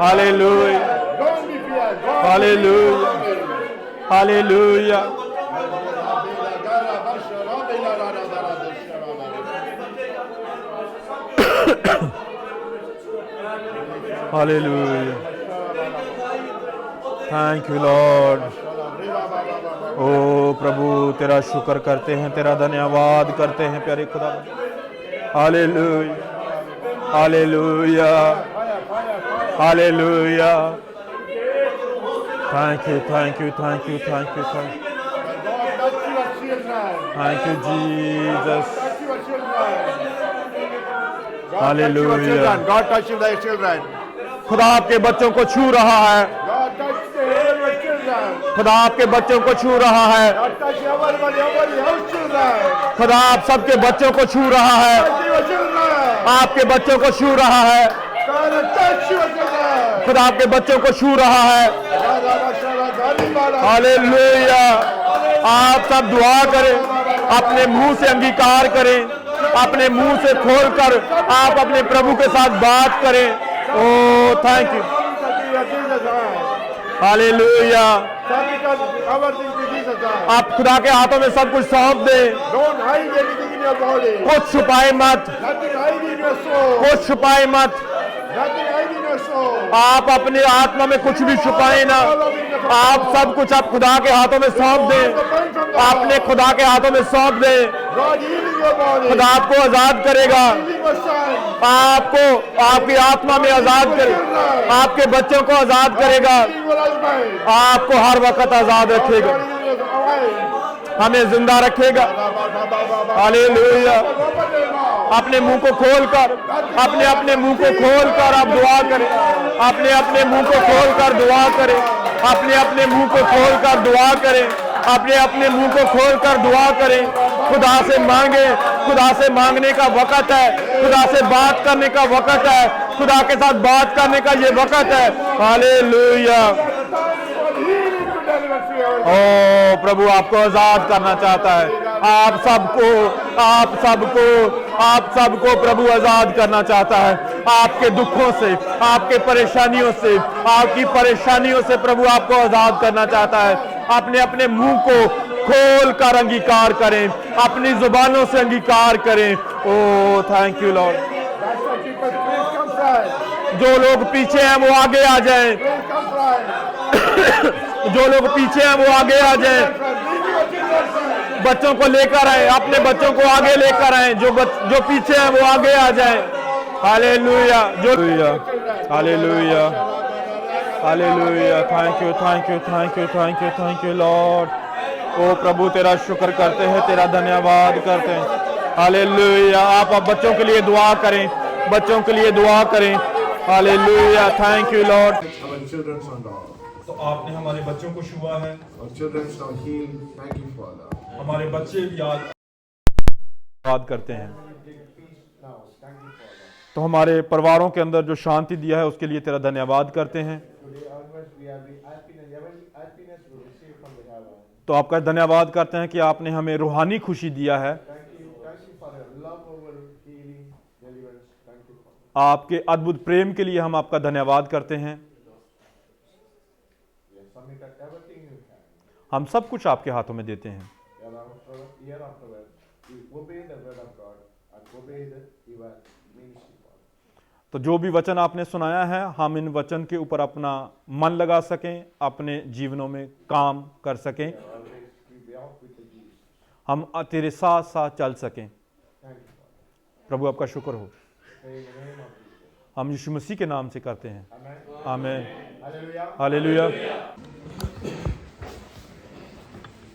hallelujah, hallelujah, hallelujah, hallelujah. Thank you Lord. ओ प्रभु, तेरा शुक्र करते हैं, तेरा धन्यवाद करते हैं, प्यारे खुदा। Hallelujah, hallelujah, hallelujah. Thank you, thank you, thank you, thank you, thank you Jesus. Hallelujah. God touches thy children. खुदा आपके बच्चों को छू रहा है, God touches the children. खुदा आपके बच्चों को छू रहा है, God touches everybody else children. खुदा आप सबके बच्चों को छू रहा है, Touch your children. आपके बच्चों को छू रहा है, God touch your children. खुदा आपके बच्चों को छू रहा है। हालेलुया। आप सब दुआ करें, अपने मुंह से अंगीकार करें, अपने मुंह से खोलकर आप अपने प्रभु के साथ बात करें। ओ थैंक यू, हालेलुया। आप खुदा के हाथों में सब कुछ सौंप दें, Don't hide anything in your body. कुछ छुपाए मत, Nothing hide in your soul. कुछ छुपाए मत। Nothing hide in your soul. आप अपने आत्मा में कुछ भी छुपाए ना, आप सब कुछ आप खुदा के हाथों में सौंप दें, आपने खुदा के हाथों में सौंप दें। God healing your body. खुदा आपको आजाद करेगा, Healing your son. आपको आपकी आत्मा में आजाद करेगा, आपके बच्चों को आजाद करेगा, Healing your husband. आपको हर वक्त आजाद रखेगा, God healing your wife. हमें जिंदा रखेगा। हालेलुया। Open your mouth. अपने मुंह को खोलकर, अपने अपने मुंह को खोलकर आप दुआ करें, अपने अपने मुंह को खोलकर दुआ करें, अपने अपने मुंह को खोलकर दुआ करें, अपने अपने मुंह को खोलकर दुआ करें। खुदा से मांगे, खुदा से मांगने का वक्त है, खुदा से बात करने का वक्त है, खुदा के साथ बात करने का ये वक्त है। हालेलुया। ओ प्रभु आपको आजाद करना चाहता है, आप सबको, आप सबको, आप सबको प्रभु आजाद करना चाहता है। आपके दुखों से, आपके परेशानियों से, आपकी परेशानियों से प्रभु आपको आजाद करना चाहता है। अपने अपने मुंह को खोल कर अंगीकार करें, अपनी जुबानों से अंगीकार करें। ओ thank you Lord. That's why people, please come forward. जो लोग पीछे हैं वो आगे आ जाएं, Please come forward. जो लोग पीछे हैं वो आगे आ जाएं। Bring your children forward. बच्चों को लेकर आए, अपने बच्चों को आगे लेकर आए। जो पीछे हैं वो आगे आ जाएं। Hallelujah, hallelujah, hallelujah. Thank you, thank you, thank you, thank you, thank you Lord. ओ प्रभु तेरा शुक्र करते हैं, तेरा धन्यवाद करते हैं। हालेलुया। आप बच्चों के लिए दुआ करें, बच्चों के लिए दुआ करें। Hallelujah, thank you Lord. Our children are now. तो आपने हमारे बच्चों को छुआ है, Our children are healed. Thank you, Father. हमारे बच्चे भी याद करते हैं। Now, thank you, Father. तो हमारे परिवारों के अंदर जो शांति दिया है उसके लिए तेरा धन्यवाद करते हैं। Today onwards we have the happiness we receive from the heaven. तो आपका धन्यवाद करते हैं कि आपने हमें रूहानी खुशी दिया है। Thank you for your love over healing, deliverance. Thank you, Father. आपके अद्भुत प्रेम के लिए हम आपका धन्यवाद करते हैं। We have submitted everything you can. हम सब कुछ आपके हाथों में देते हैं। Year after year, we obey the word of God and obey your ministry, Father. तो जो भी वचन आपने सुनाया है, हम इन वचन के ऊपर अपना मन लगा सकें, अपने जीवनों में काम कर सकें, Always we walk with the Jesus. हम तेरे साथ साथ चल सकें। Thank you, Father. प्रभु आपका शुक्र हो। Pray in the name of Jesus. हम यीशु मसीह के नाम से करते हैं, Amen. आमीन। Hallelujah. हालेलुया।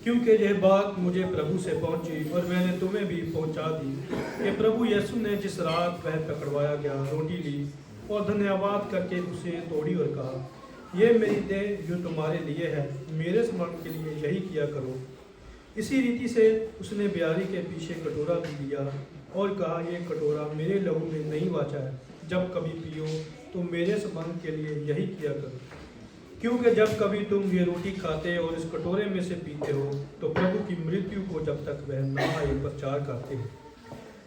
क्योंकि यह बात मुझे प्रभु से पहुंची और मैंने तुम्हें भी पहुंचा दी कि प्रभु यीशु ने जिस रात वह पकड़वाया गया रोटी ली और धन्यवाद करके उसे तोड़ी और कहा, यह मेरी देह जो तुम्हारे लिए है, मेरे स्मरण के लिए यही किया करो। इसी रीति से उसने ब्यारी के पीछे कटोरा भी लिया और कहा, यह कटोरा मेरे लहू में नहीं वाचा है, जब कभी पियो तो मेरे स्मरण के लिए यही किया करो। क्योंकि जब कभी तुम ये रोटी खाते और इस कटोरे में से पीते हो तो प्रभु की मृत्यु को जब तक वह ना आए प्रचार करते हो।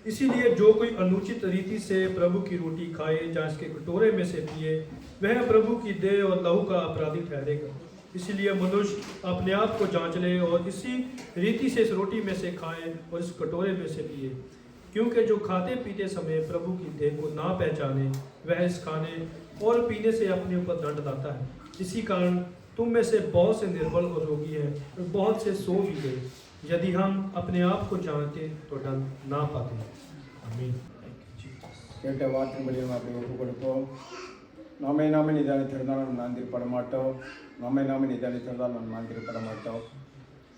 इसीलिए जो कोई अनुचित रीति से प्रभु की रोटी खाए या इसके कटोरे में से पिए, वह प्रभु की देह और लहू का अपराधी ठहरेगा। इसलिए मनुष्य अपने आप को जांच ले और इसी रीति से इस रोटी में से खाए और इस कटोरे में से पिए। क्योंकि जो खाते पीते समय प्रभु की देह को ना पहचाने, वह इस खाने और पीने से अपने ऊपर दंड लाता है। इसी कारण तुम में से बहुत से निर्बल और रोगी हैं और बहुत से सो भी गए। यदि हम अपने आप को जानते तो दंड ना पाते। आमीन। கேட்ட வார்த்தையின்படி அப்படி ஒப்பு கொடுப்போம். நம்மை நாமே நிதானித்திருந்தால் நாம் நாந்திரப்பட மாட்டோம். நம்மை நாமே நிதானித்திருந்தால் நாம் நாந்திரப்பட மாட்டோம்.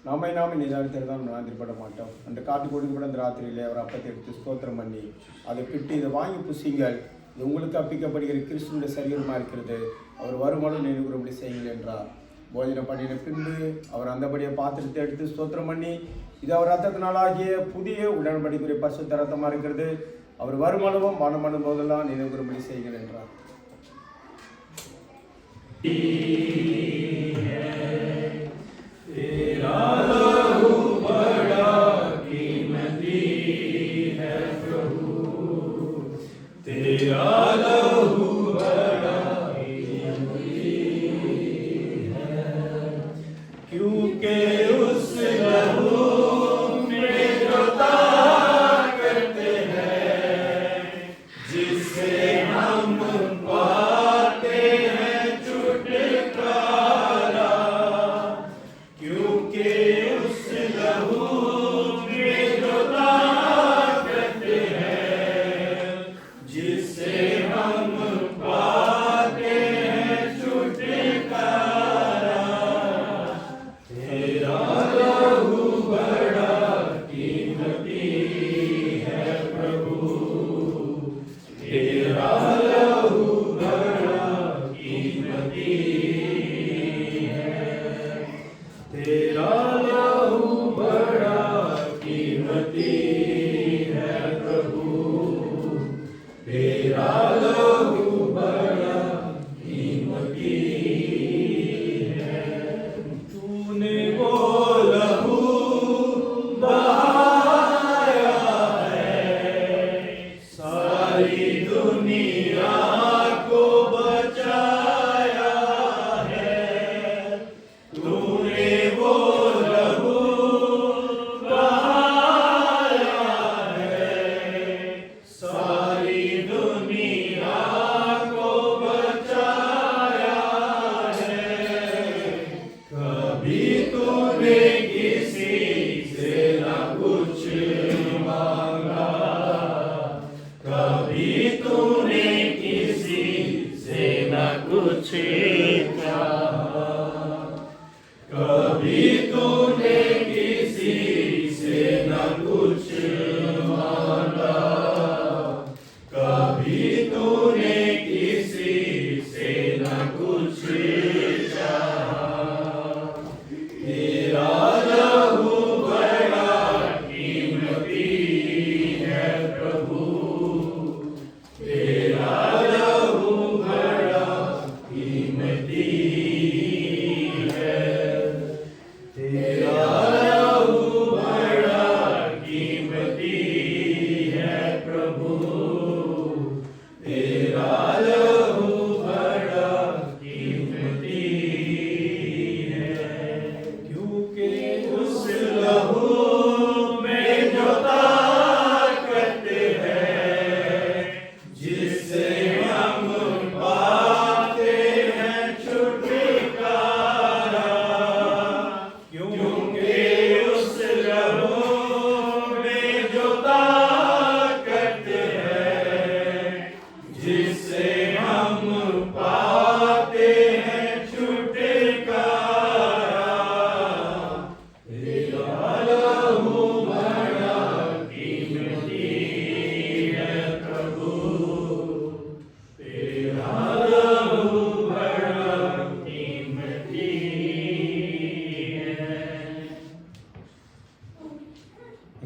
நம்மை நாமே நிதானித்திருந்தால் நாம் நாந்திரப்பட மாட்டோம். அந்த காத்து கொடுக்கப்பட அந்த ராத்திரியிலே அவர் அப்பத்தை எடுத்து ஸ்தோத்திரம் பண்ணி அதை பிட்டு இதை வாங்கி புசிங்கள், இது உங்களுக்கு அப்பிக்கப்படுகிற கிறிஸ்துவினுடைய சரீரமாக இருக்கிறது, அவர் வருமானம் நினைவுறும்படி செய்யுங்கள் என்றார். போஜனம் பண்ணின பின்பு அவர் அந்தபடியே பாத்திரத்தை எடுத்து ஸ்தோத்திரம் பண்ணி, இது அவர் ரத்தத்தினாலாகிய புதிய உடன்படிக்கையுடைய பரிசுத்த ரத்தமாக இருக்கிறது, அவர் வருமானமும் மனம் பண்ணும் போதெல்லாம் நினைவுறும்படி செய்யுங்கள் என்றார். जिससे हम पाते हैं छुटकारा।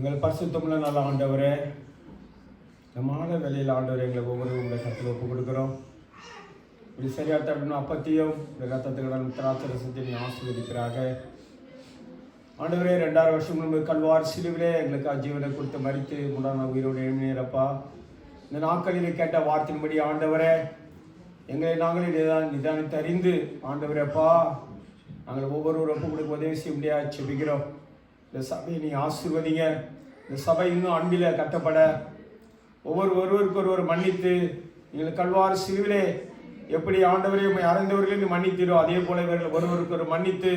எங்கள் பரிசுத்தமுள்ள நல்ல ஆண்டவரே, நம்மால வேலையில் ஆண்டவரே எங்களை ஒவ்வொரு உங்களை கருத்தில் ஒப்பு கொடுக்குறோம். இப்படி சரியாக தரணும் அப்பத்தையும் ரத்தத்துக்கடன் திராட்சரசத்தை நீ ஆசீர்வதிக்கிறாக. ஆண்டவரே, 2000 வருஷம் முன்பு கல்வார் சிலுவிலே எங்களுக்கு ஜீவனை கொடுத்து மறித்து முன்னாள் உயிரோடு எழுப்பினீரப்பா. இந்த நாட்களில் கேட்ட வார்த்தையின்படி ஆண்டவரே, எங்களை நாங்களே நிதானித்து அறிந்து ஆண்டவரேப்பா, நாங்கள் ஒவ்வொருவரும் ஒப்பு கொடுக்க உதவி செய்ய முடியாது செபிக்கிறோம். இந்த சபையை நீ ஆசீர்வதிங்க. இந்த சபை இன்னும் அன்பில் கட்டப்பட ஒருவருக்கு ஒருவர் மன்னித்து, நீங்கள் கல்வார் சிலுவிலே எப்படி ஆண்டவரை அறிந்தவர்களே மன்னித்தீரோ அதே போல இவர்கள் ஒருவருக்கு ஒரு மன்னித்து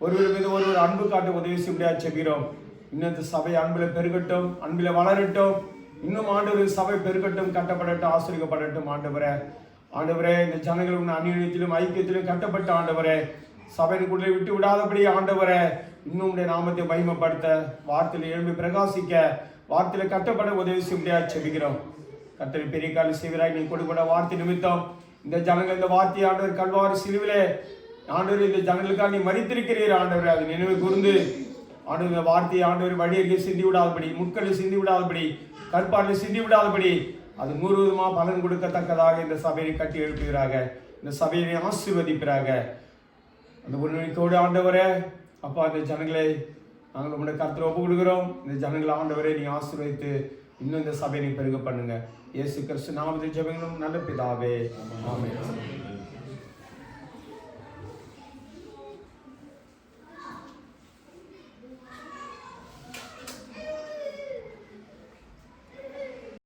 ஒருவர் மீது ஒருவர் அன்பு காட்ட உதவி செய்ய முடியாது செபிக்கிறோம். இன்னும் இந்த சபை அன்பில் பெருகட்டும், அன்பில் வளரட்டும். இன்னும் ஆண்டவர் சபை பெருகட்டும், கட்டப்படட்டும், ஆசீர்வதிக்கப்படட்டும். ஆண்டவரே, இந்த ஜனங்களும் அந்நியத்திலும் ஐக்கியத்திலும் கட்டப்பட்ட ஆண்டவரே, சபைக்குள்ளே விட்டு விடாதபடி ஆண்டவரே, இன்னும் உடைய நாமத்தை மகிமைப்படுத்த, வார்த்தையில் எழும்பி பிரகாசிக்க, வார்த்தையில் கட்டப்பட உதவி செய்ய முடியாது செபிக்கிறோம். கர்த்தர் பெரிய காலம் செய்வராய் நீ கொடுக்கப்பட வார்த்தை நிமித்தம் இந்த ஜனங்கள் இந்த வார்த்தை ஆண்டவர் கல்வாரி சிலுவிலே ஆண்டவர் இந்த ஜனங்களுக்காக நீ மறித்திருக்கிறீர் ஆண்டவர். அது நினைவு கூர்ந்து ஆண்டவர் இந்த வார்த்தையை ஆண்டவர் வழியருகே சிந்தி விடாதபடி, முட்களில் சிந்தி விடாதபடி, கற்பாரில் சிந்தி விடாதபடி அது முழுவதுமாக பலன் கொடுக்கத்தக்கதாக இந்த சபையை கட்டி எழுப்புகிறாங்க. இந்த சபையை ஆசீர்வதிக்கிறாங்க. அந்த உண்மைக்கோடு ஆண்டவரே அப்பா, இந்த ஜனங்களை நாங்கள் உங்களுடைய கருத்தில் ஒப்பு கொடுக்குறோம். இந்த ஜனங்களை ஆண்டவரே நீ ஆசீர்வதித்து இன்னும் இந்த சபையை நீ பெருக பண்ணுங்க. இயேசு கிறிஸ்து நாமத்தில் ஜெபிக்கிறோம் நல்ல பிதாவே, ஆமென்.